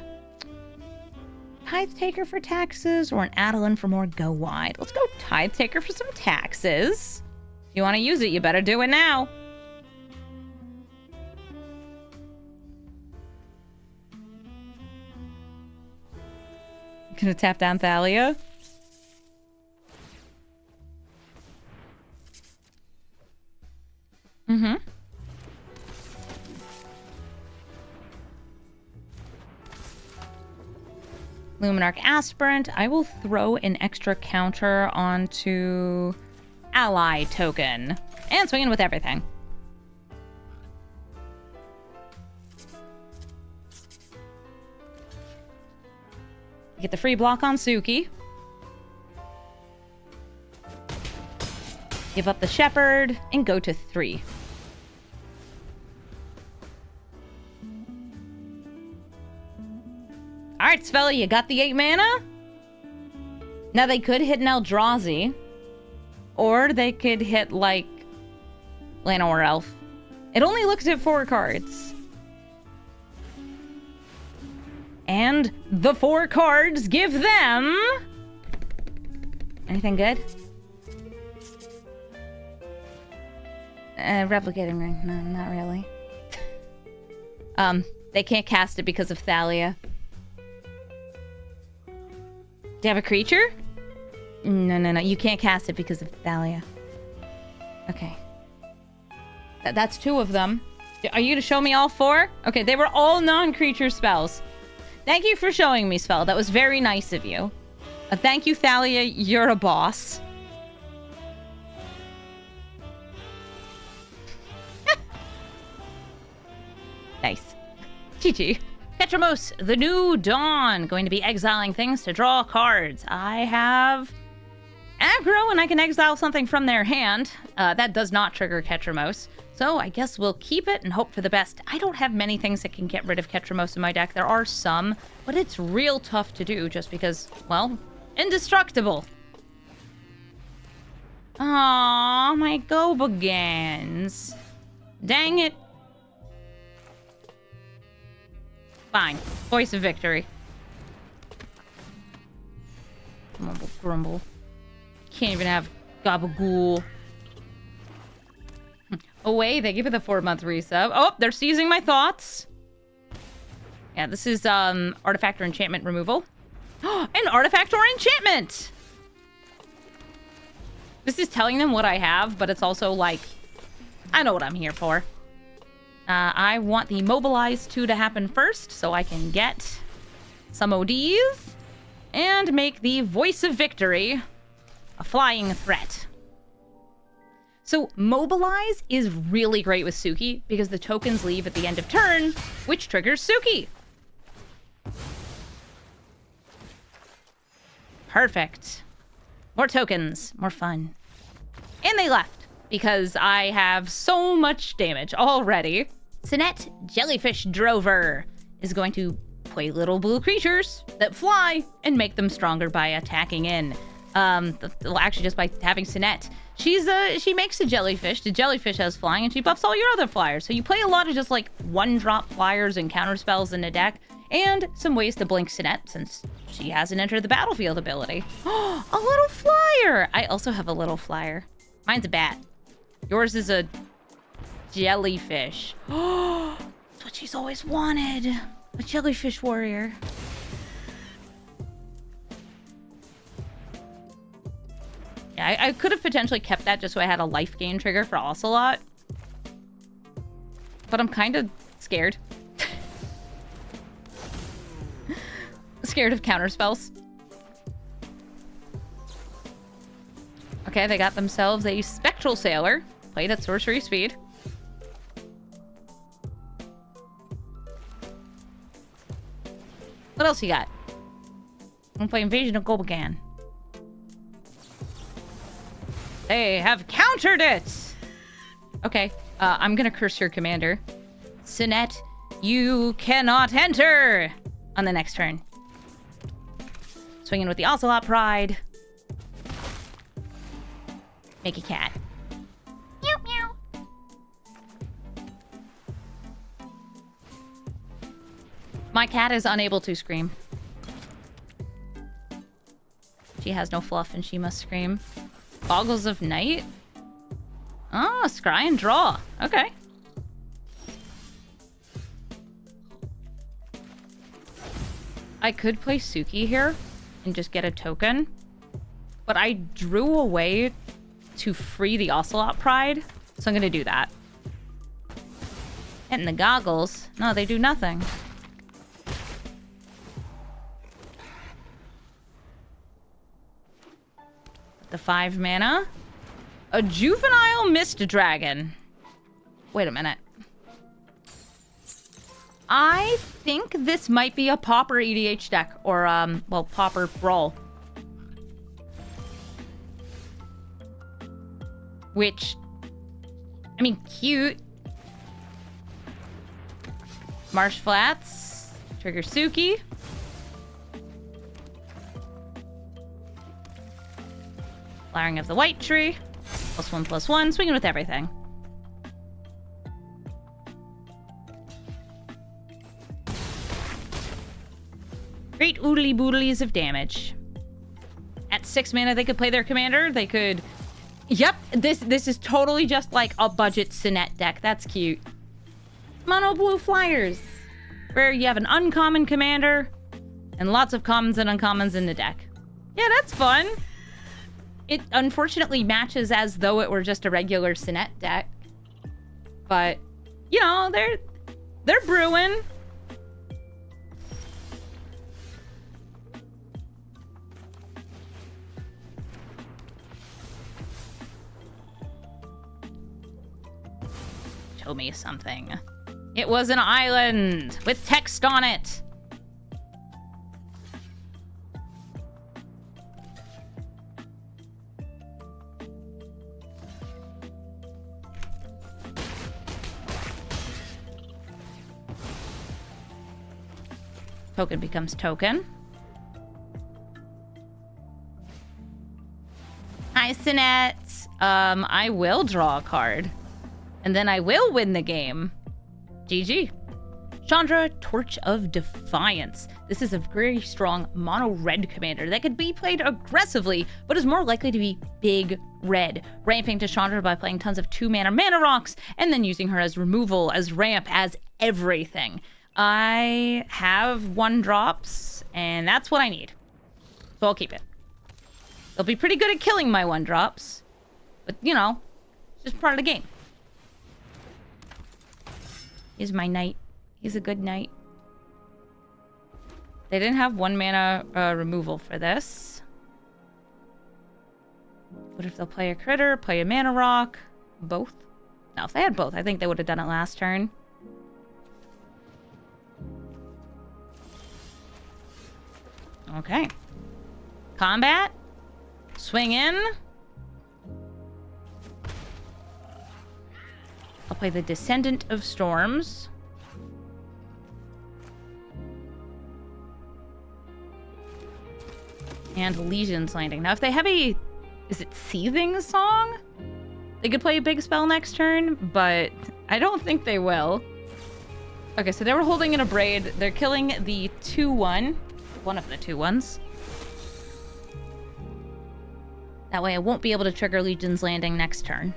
Tithe Taker for taxes or an Adeline for more go wide? Let's go Tithe Taker for some taxes. If you want to use it, you better do it now. Gonna tap down Thalia. Mm-hmm. Luminarch Aspirant. I will throw an extra counter onto Ally Token. And swing in with everything. Get the free block on Suki. Give up the Shepherd and go to 3. Alright, Svella, you got the 8 mana? Now they could hit an Eldrazi. Or they could hit, like, Llanowar Elf. It only looks at 4 cards. And the 4 cards give them... Anything good? Replicating ring. No, not really. They can't cast it because of Thalia. Do you have a creature? No. You can't cast it because of Thalia. Okay. That's 2 of them. Are you gonna show me all 4? Okay, they were all non-creature spells. Thank you for showing me, Spell. That was very nice of you. Thank you, Thalia. You're a boss. Nice. GG. Ketramose, the New Dawn. Going to be exiling things to draw cards. I have aggro, and I can exile something from their hand. That does not trigger Ketramose. So I guess we'll keep it and hope for the best. I don't have many things that can get rid of Ketramose in my deck. There are some, but it's real tough to do just because, well, indestructible. Aww, my Gobagans. Dang it. Fine. Voice of victory. Mumble grumble. Can't even have Gabagool. Away, they give it the 4-month resub. Oh, they're seizing my thoughts. Yeah, this is artifact or enchantment removal. An artifact or enchantment! This is telling them what I have, but it's also like, I know what I'm here for. I want the Mobilize 2 to happen first, so I can get some ODs and make the Voice of Victory a flying threat. So Mobilize is really great with Suki because the tokens leave at the end of turn, which triggers Suki. Perfect. More tokens, more fun. And they left because I have so much damage already. Cynette, Jellyfish Drover, is going to play little blue creatures that fly and make them stronger by attacking in. Well, actually just by having Cynette. She makes a jellyfish. The jellyfish has flying, and she buffs all your other flyers. So you play a lot of just like 1-drop flyers and counter spells in the deck, and some ways to blink Cynette since she hasn't entered the battlefield ability. A little flyer! I also have a little flyer. Mine's a bat. Yours is a jellyfish. That's what she's always wanted. A jellyfish warrior. Yeah, I could have potentially kept that just so I had a life gain trigger for Ocelot. But I'm kind of scared. Scared of counterspells. Okay, they got themselves a Spectral Sailor. Played at sorcery speed. What else you got? I'm gonna play Invasion of Golbagan. They have countered it! Okay, I'm gonna curse your commander. Cynette, you cannot enter! on the next turn. Swinging with the Ocelot Pride. Make a cat. Meow, meow. My cat is unable to scream. She has no fluff and she must scream. Boggles of Night? Oh, scry and draw. Okay. I could play Suki here and just get a token. But I drew away to free the Ocelot Pride, so I'm gonna do that. And the goggles. No, they do nothing. The 5 mana. A Juvenile Mist Dragon. Wait a minute. I think this might be a Pauper EDH deck, or, well, Pauper Brawl. Which, I mean, cute. Marsh Flats. Trigger Suki. Flowering of the White Tree. +1/+1. Swinging with everything. Great oodly boodlies of damage. At 6 mana, they could play their commander. They could... Yep, this is totally just like a budget Cynette deck. That's cute. Mono blue flyers. Where you have an uncommon commander and lots of commons and uncommons in the deck. Yeah, that's fun. It unfortunately matches as though it were just a regular Cynette deck. But, you know, they're brewing. Show me something. It was an island with text on it. Token becomes token. Hi, Cynette. I will draw a card. And then I will win the game. GG. Chandra, Torch of Defiance. This is a very strong mono-red commander that could be played aggressively, but is more likely to be big red. Ramping to Chandra by playing tons of 2-mana mana rocks, and then using her as removal, as ramp, as everything. I have 1-drops, and that's what I need. So I'll keep it. They'll be pretty good at killing my 1-drops. But, you know, it's just part of the game. He's my knight. He's a good knight. They didn't have 1-mana removal for this. What if they'll play a critter, play a mana rock? Both? No, if they had both, I think they would have done it last turn. Okay. Combat. Swing in. I'll play the Descendant of Storms. And Legion's Landing. Now, if they have a... Is it Seething Song? They could play a big spell next turn, but I don't think they will. Okay, so they were holding in a Braid. They're killing the 2-1. One of the 2-1s. That way I won't be able to trigger Legion's Landing next turn.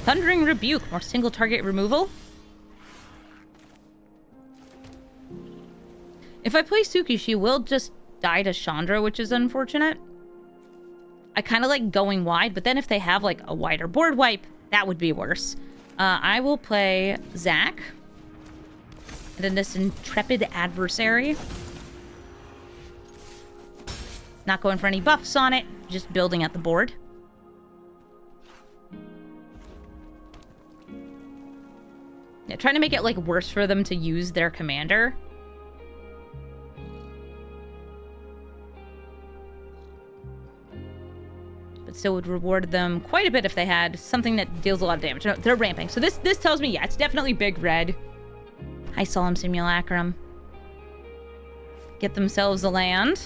Thundering Rebuke, more single target removal. If I play Suki, she will just die to Chandra, which is unfortunate. I kind of like going wide, but then if they have like a wider board wipe, that would be worse. I will play Zach. And then this Intrepid Adversary. Not going for any buffs on it, just building at the board. Yeah, trying to make it like worse for them to use their commander. but still would reward them quite a bit if they had something that deals a lot of damage. No, they're ramping. So this tells me, yeah, it's definitely big red. Hi, Solemn Simulacrum. Get themselves a land.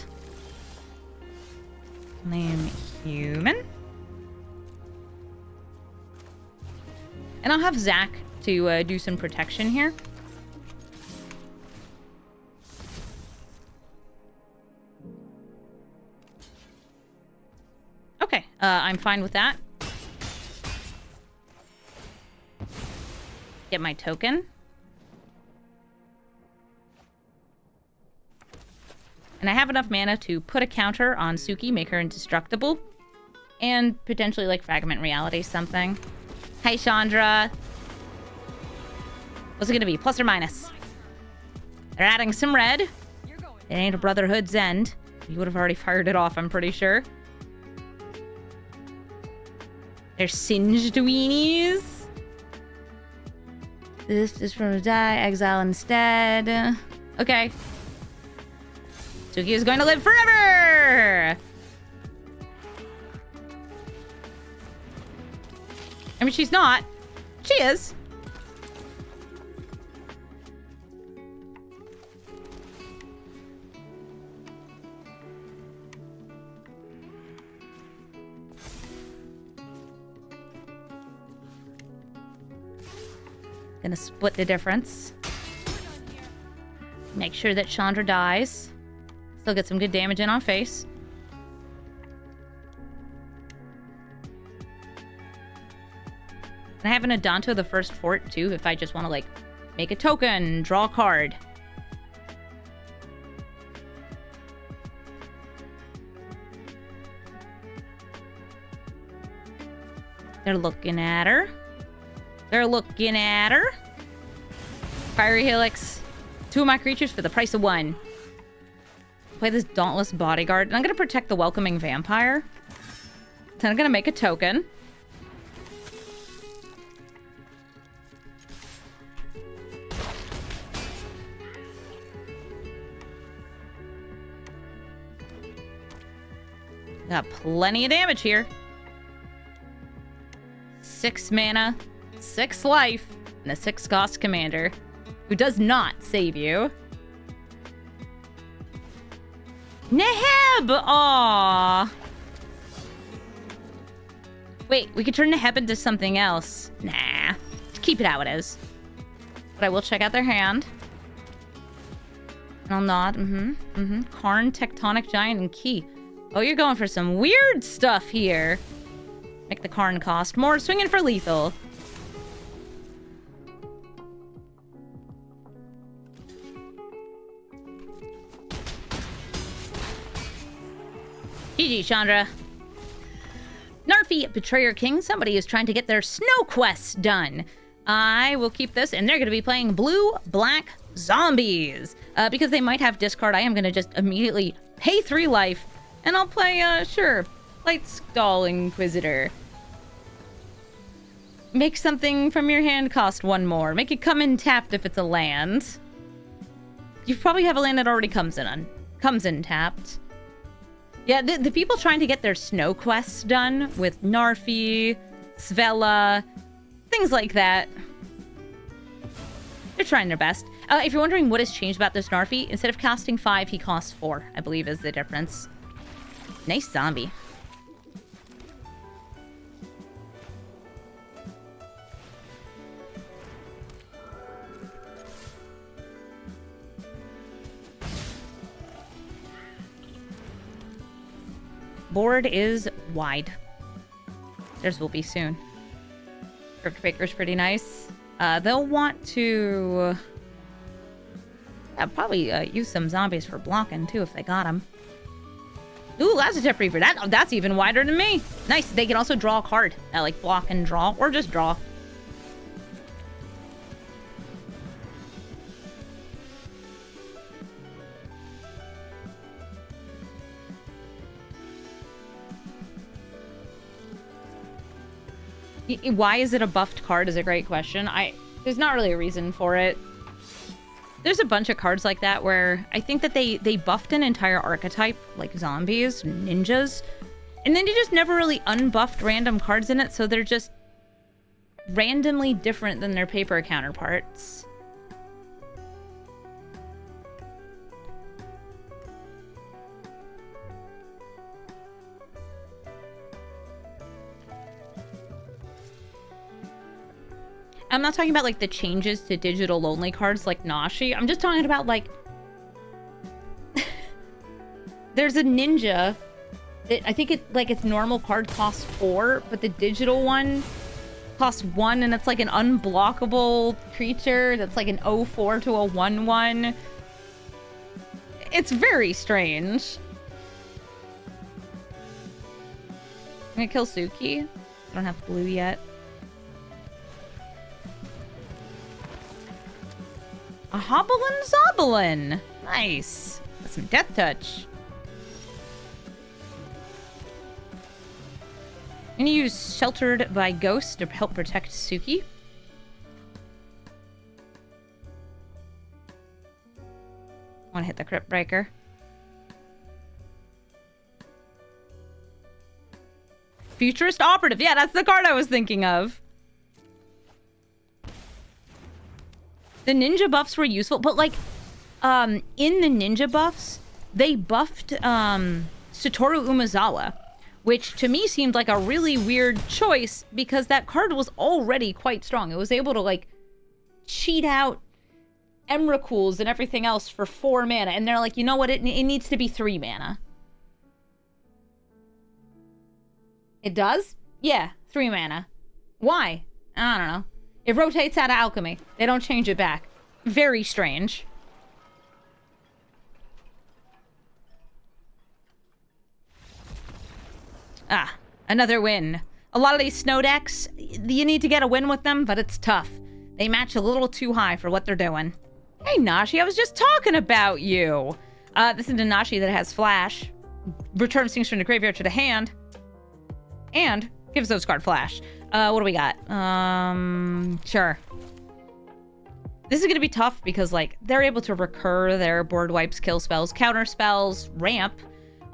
Name human. And I'll have Zach to do some protection here. Okay, I'm fine with that. Get my token. And I have enough mana to put a counter on Suki, make her indestructible, and potentially, like, Fragment Reality something. Hi, Chandra. What's it gonna be? Plus or minus? They're adding some red. It ain't a Brotherhood's End. You would have already fired it off, I'm pretty sure. They're singed weenies. This is from a die. Exile instead. Okay. Suki is going to live forever! I mean, she's not. She is. Gonna split the difference. Make sure that Chandra dies. Still get some good damage in on face. And I have an Adanto the first fort too, if I just want to, like, make a token, draw a card. They're looking at her. They're looking at her. Fiery Helix. 2 of my creatures for the price of 1. Play this Dauntless Bodyguard. And I'm going to protect the Welcoming Vampire. Then I'm going to make a token. Got plenty of damage here. 6 mana, 6 life, and a 6 cost commander who does not save you. Neheb! Aww. Wait, we could turn Neheb into something else. Nah. Keep it how it is. But I will check out their hand. And I'll nod. Karn, Tectonic Giant, and Key. Oh, you're going for some weird stuff here. Make the Karn cost more. Swinging for lethal. GG, Chandra. Narfy, Betrayer King. Somebody is trying to get their snow quest done. I will keep this, and they're going to be playing blue, black zombies. Because they might have discard, I am going to just immediately pay 3 life, and I'll play, sure, Light Stall Inquisitor. Make something from your hand cost 1 more. Make it come in tapped if it's a land. You probably have a land that already comes in tapped. Yeah, the people trying to get their snow quests done with Narfy, Svella, things like that. They're trying their best. If you're wondering what has changed about this Narfy, instead of costing 5, he costs 4, I believe is the difference. Nice zombie. Board is wide. Theirs will be soon. Crypt Baker's pretty nice. They'll want to... probably use some zombies for blocking, too, if they got them. Ooh, Lazarus Reaper. That's even wider than me. Nice. They can also draw a card. Like, block and draw, or just draw. Why is it a buffed card is a great question. There's not really a reason for it. There's a bunch of cards like that where I think that they buffed an entire archetype, like zombies, ninjas, And then you just never really unbuffed random cards in it, so they're just randomly different than their paper counterparts. I'm not talking about, like, the changes to digital-only cards like Nashi. I'm just talking about, like... There's a ninja that I think its normal card costs 4, but the digital one costs 1, and it's like an unblockable creature that's like an 0/4 to a 1/1. It's very strange. I'm gonna kill Suki. I don't have blue yet. A Hobblin' Zobblin'! Nice. That's some Death Touch. I'm gonna use Sheltered by Ghost to help protect Suki. I wanna hit the Crypt Breaker. Futurist Operative! Yeah, that's the card I was thinking of. The ninja buffs were useful, but like, in the ninja buffs, they buffed, Satoru Umezawa, which to me seemed like a really weird choice because that card was already quite strong. It was able to, like, cheat out Emrakul's and everything else for 4 mana, and they're like, you know what, it needs to be 3 mana. It does? Yeah, 3 mana. Why? I don't know. It rotates out of alchemy. They don't change it back. Very strange. Ah, another win. A lot of these snow decks, you need to get a win with them, but it's tough. They match a little too high for what they're doing. Hey, Nashi, I was just talking about you. This is a Nashi that has Flash. Returns things from the graveyard to the hand. And gives those card Flash. What do we got? Sure. This is gonna be tough because, like, they're able to recur their board wipes, kill spells, counter spells, ramp,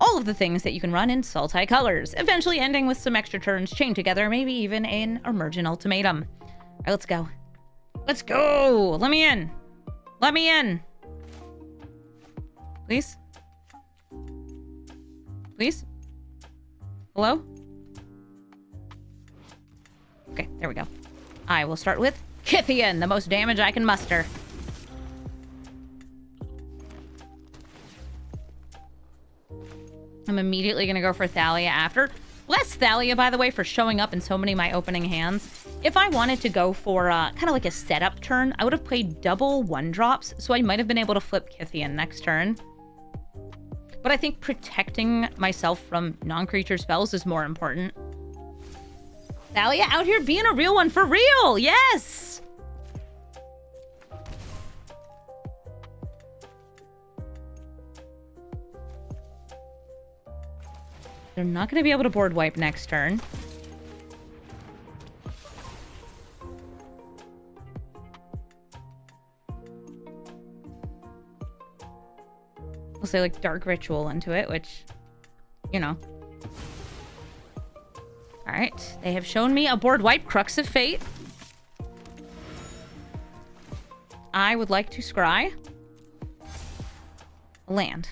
all of the things that you can run in Sultai colors, eventually ending with some extra turns chained together, maybe even an Emergent Ultimatum. All right, let's go. Let's go! Let me in! Let me in! Please? Please? Hello? Okay, there we go. I will start with Kithian, the most damage I can muster. I'm immediately going to go for Thalia after. Bless Thalia, by the way, for showing up in so many of my opening hands. If I wanted to go for kind of like a setup turn, I would have played double 1-drops, so I might have been able to flip Kithian next turn. But I think protecting myself from non-creature spells is more important. Thalia out here being a real one for real! Yes! They're not going to be able to board wipe next turn. We'll say, like, Dark Ritual into it, which, you know. Alright, they have shown me a board wipe, Crux of Fate. I would like to scry a land.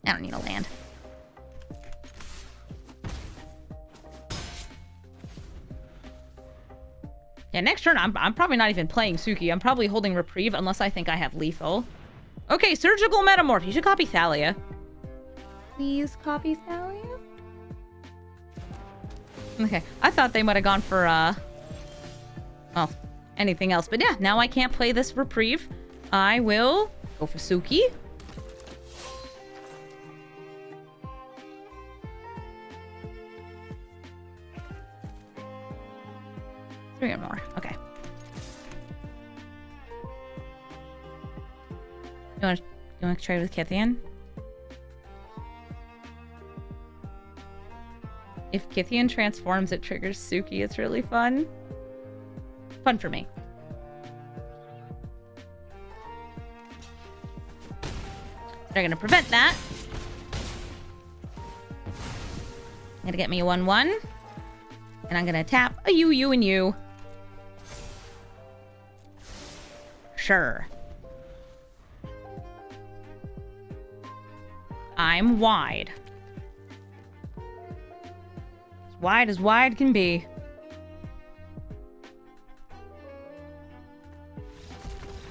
I don't need a land. Yeah, next turn, I'm probably not even playing Suki. I'm probably holding Reprieve unless I think I have lethal. Okay, Surgical Metamorph. You should copy Thalia. Please copy Thalia. Okay, I thought they might have gone for, well, anything else. But yeah, now I can't play this Reprieve. I will go for Suki. 3 or more. Okay. You want to trade with Kithian? If Kithian transforms, it triggers Suki. It's really fun. Fun for me. They're going to prevent that. gonna get me a 1/1. And I'm gonna tap a you, and you. Sure. I'm wide. As wide can be.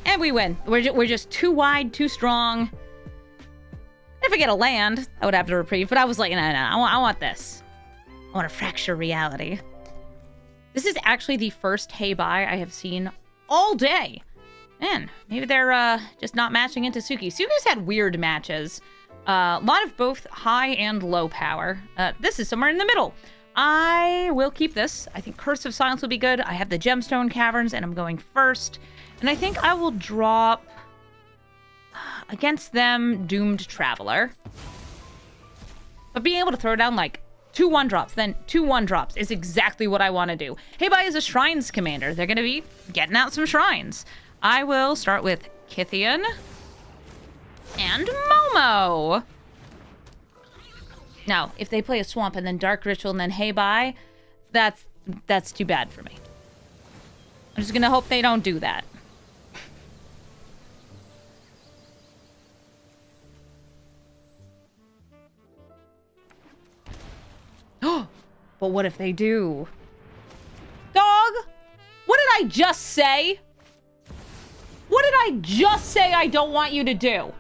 And we win. We're just too wide, too strong. If I get a land, I would have to reprieve. But I was like, no, I want this. I want to fracture reality. This is actually the first hey bye I have seen all day. Man, maybe they're just not matching into Suki. Suki's had weird matches. A lot of both high and low power. This is somewhere in the middle. I will keep this. I think Curse of Silence will be good. I have the Gemstone Caverns, and I'm going first. And I think I will drop against them Doomed Traveler. But being able to throw down like 2 1-drops, then 2 1-drops is exactly what I want to do. Hey Bye is a Shrines commander. They're going to be getting out some Shrines. I will start with Kithian and Momo. Now, if they play a Swamp and then Dark Ritual and then Hey Bye, that's too bad for me. I'm just going to hope they don't do that. But what if they do? Dog! What did I just say? What did I just say I don't want you to do?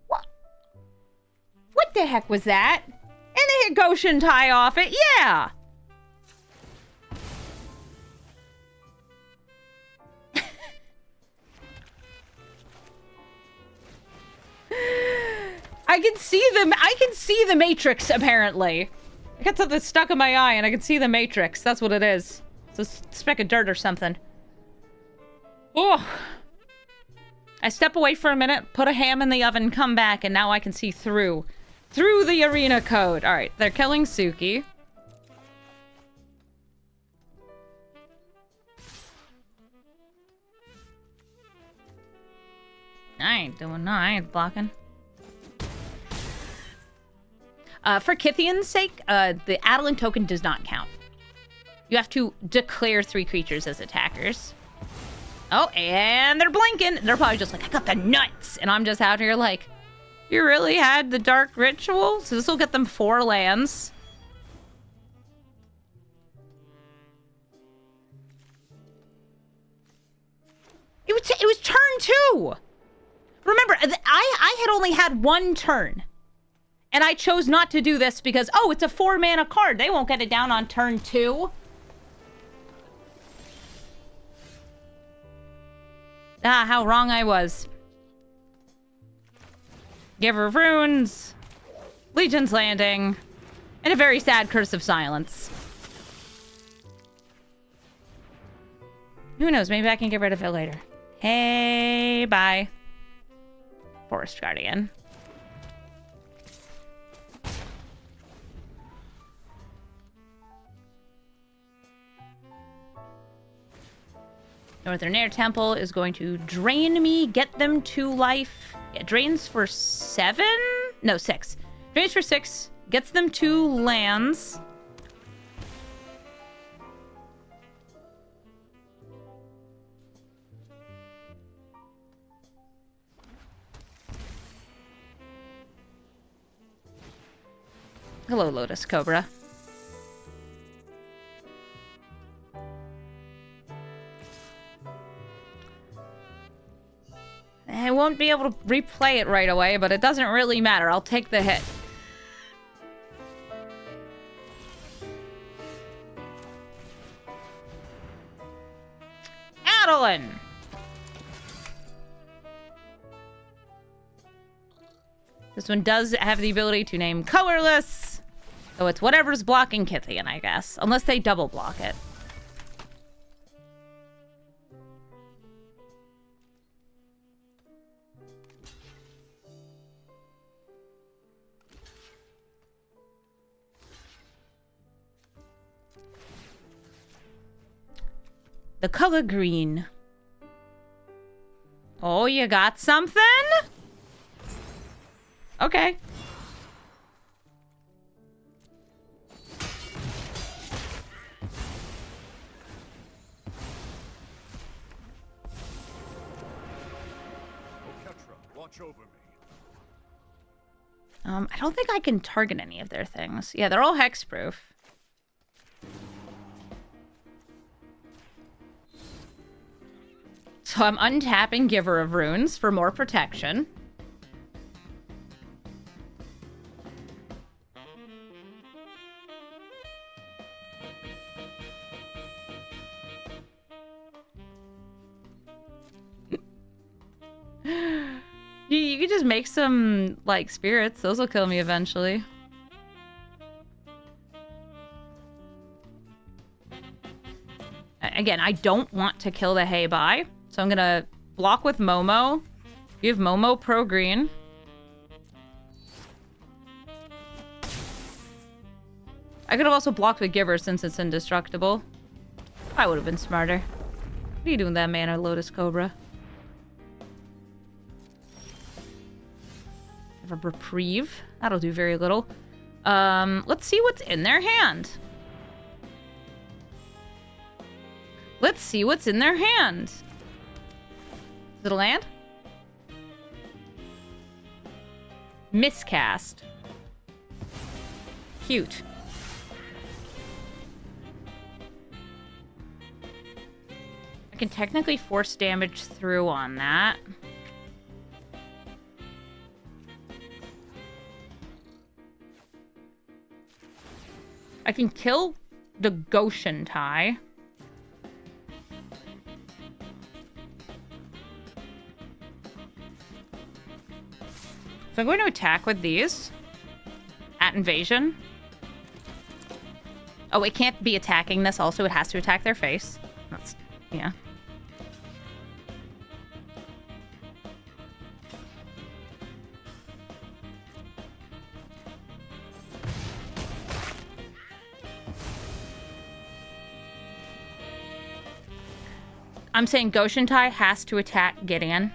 What the heck was that? And a hit Goshen tie off it, yeah! I can see the Matrix, apparently. I got something stuck in my eye and I can see the Matrix. That's what it is. It's a speck of dirt or something. Oh. I step away for a minute, put a ham in the oven, come back, and now I can see through the arena code. All right, they're killing Suki. I ain't blocking. For Kithian's sake, the Adeline token does not count. You have to declare 3 creatures as attackers. Oh, and they're blinking. They're probably just like, I got the nuts. And I'm just out here like, you really had the Dark Ritual? So this will get them 4 lands. It was turn 2. Remember, I had only had 1 turn. And I chose not to do this because, oh, it's a 4-mana card. They won't get it down on turn 2. Ah, how wrong I was. Giver of Runes, Legion's Landing, and a very sad Curse of Silence. Who knows? Maybe I can get rid of it later. Hey, bye. Forest Guardian. Northern Air Temple is going to drain me, get them to life. Yeah, drains for 7? No, 6. Drains for 6, gets them 2 lands. Hello, Lotus Cobra. I won't be able to replay it right away, but it doesn't really matter. I'll take the hit. Adeline! This one does have the ability to name colorless. So it's whatever's blocking Kithian, I guess. Unless they double block it. The color green. Oh, you got something? Okay. Watch over me. I don't think I can target any of their things. Yeah, they're all hexproof. So I'm untapping Giver of Runes for more protection. You could just make some, like, spirits. Those will kill me eventually. Again, I don't want to kill the Heibai, so I'm gonna block with Momo. Give Momo pro green. I could have also blocked with Giver since it's indestructible. I would have been smarter. What are you doing with that mana, Lotus Cobra? Have a reprieve. That'll do very little. Let's see what's in their hand. Let's see what's in their hand. Is it a land? Miscast. Cute. I can technically force damage through on that. I can kill the Goshen tie. So I'm going to attack with these. At invasion. Oh, it can't be attacking this also. It has to attack their face. That's, yeah. I'm saying Goshen Tai has to attack Gideon.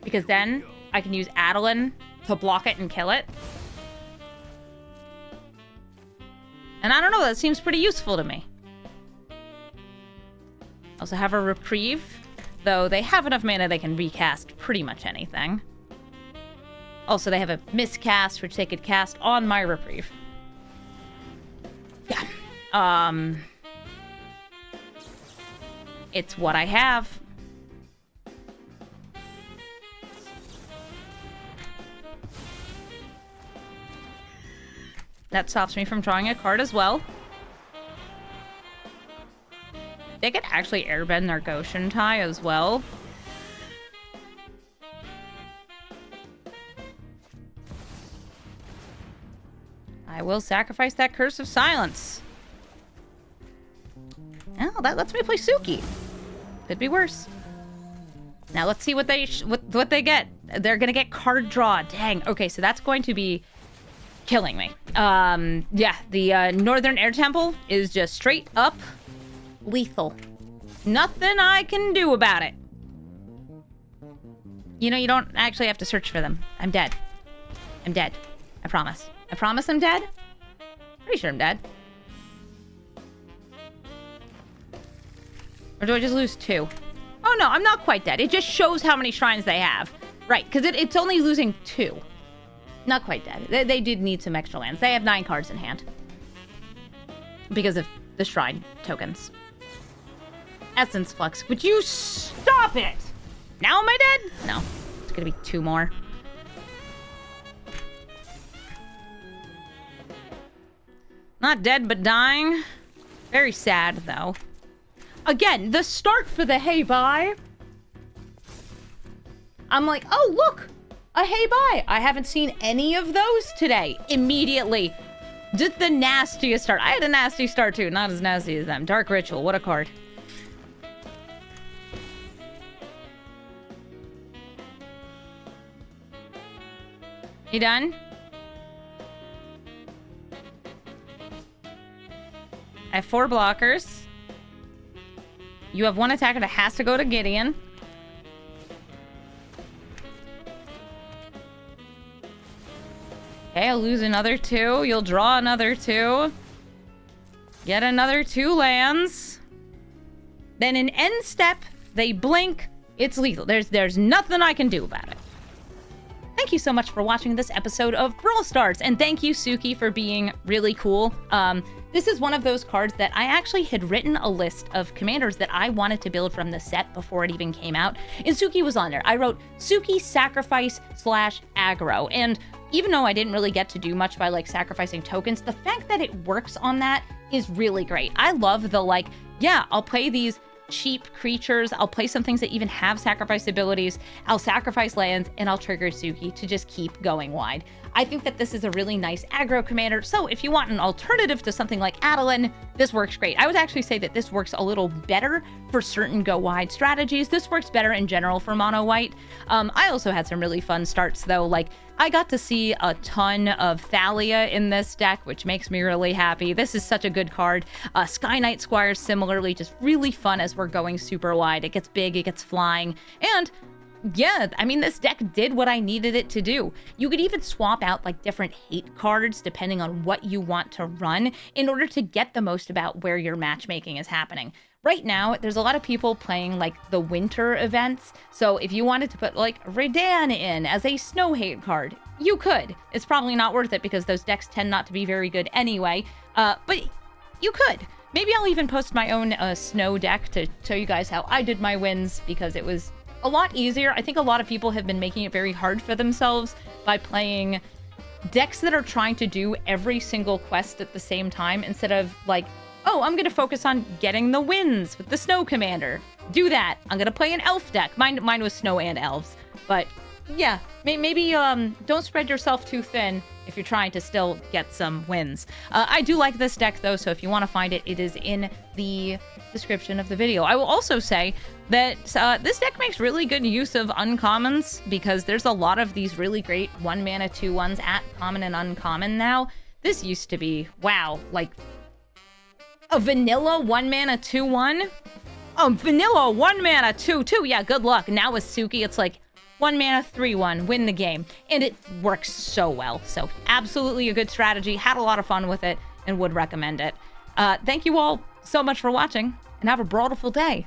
Because then I can use Adeline to block it and kill it. And I don't know, that seems pretty useful to me. Also have a reprieve, though they have enough mana they can recast pretty much anything. Also, they have a miscast, which they could cast on my reprieve. Yeah. It's what I have. That stops me from drawing a card as well. They could actually airbend their Goshen tie as well. I will sacrifice that Curse of Silence. Oh, that lets me play Suki. Could be worse. Now let's see what they what they get. They're gonna get card draw. Dang. Okay, so that's going to be killing me. Yeah, the Northern Air Temple is just straight up lethal. Nothing I can do about it. You know, you don't actually have to search for them. I'm dead. I'm dead. I promise. I promise I'm dead. Pretty sure I'm dead. Or do I just lose 2? Oh no, I'm not quite dead. It just shows how many shrines they have. Right, because it's only losing 2. Not quite dead. They did need some extra lands. They have 9 cards in hand. Because of the shrine tokens. Essence Flux. Would you stop it? Now am I dead? No. It's gonna be 2 more. Not dead, but dying. Very sad, though. Again, the start for the Heibai. I'm like, oh, look. A Heibai. I haven't seen any of those today. Immediately. Just the nastiest start. I had a nasty start, too. Not as nasty as them. Dark Ritual. What a card. You done? I have 4 blockers. you have one attacker that has to go to Gideon. Okay, I'll lose another 2. You'll draw another 2. Get another 2 lands. Then in end step, they blink. It's lethal. There's nothing I can do about it. Thank you so much for watching this episode of Brawl Stars, and thank you, Suki, for being really cool. This is one of those cards that I actually had written a list of commanders that I wanted to build from the set before it even came out, and Suki was on there. I wrote Suki Sacrifice / Aggro, and even though I didn't really get to do much by like sacrificing tokens, the fact that it works on that is really great. I love the like, yeah, I'll play these cheap creatures, I'll play some things that even have sacrifice abilities, I'll sacrifice lands, and I'll trigger Suki to just keep going wide. I think that this is a really nice aggro commander, so if you want an alternative to something like Adeline, this works great. I would actually say that this works a little better for certain go wide strategies. This works better in general for mono white. I also had some really fun starts though, like I got to see a ton of Thalia in this deck, which makes me really happy. This is such a good card. Sky Knight Squire, similarly, just really fun as we're going super wide. It gets big, it gets flying, and yeah, I mean, this deck did what I needed it to do. You could even swap out like different hate cards depending on what you want to run in order to get the most about where your matchmaking is happening. Right now, there's a lot of people playing like the winter events. So if you wanted to put like Redan in as a snow hate card, you could. It's probably not worth it because those decks tend not to be very good anyway. But you could. Maybe I'll even post my own snow deck to show you guys how I did my wins because it was a lot easier. I think a lot of people have been making it very hard for themselves by playing decks that are trying to do every single quest at the same time instead of like, oh, I'm going to focus on getting the wins with the Snow Commander. Do that. I'm going to play an Elf deck. Mine was Snow and Elves. But yeah, maybe don't spread yourself too thin if you're trying to still get some wins. I do like this deck though, so if you want to find it, it is in the description of the video. I will also say that this deck makes really good use of uncommons because there's a lot of these really great 1 mana 2/1s at common and uncommon now. This used to be, wow, like a vanilla 1 mana 2/1? Oh, vanilla 1 mana 2/2. Yeah, good luck. Now with Suki, it's like 1 mana 3/1, win the game. And it works so well. So absolutely a good strategy. Had a lot of fun with it and would recommend it. Thank you all so much for watching and have a brawlful day.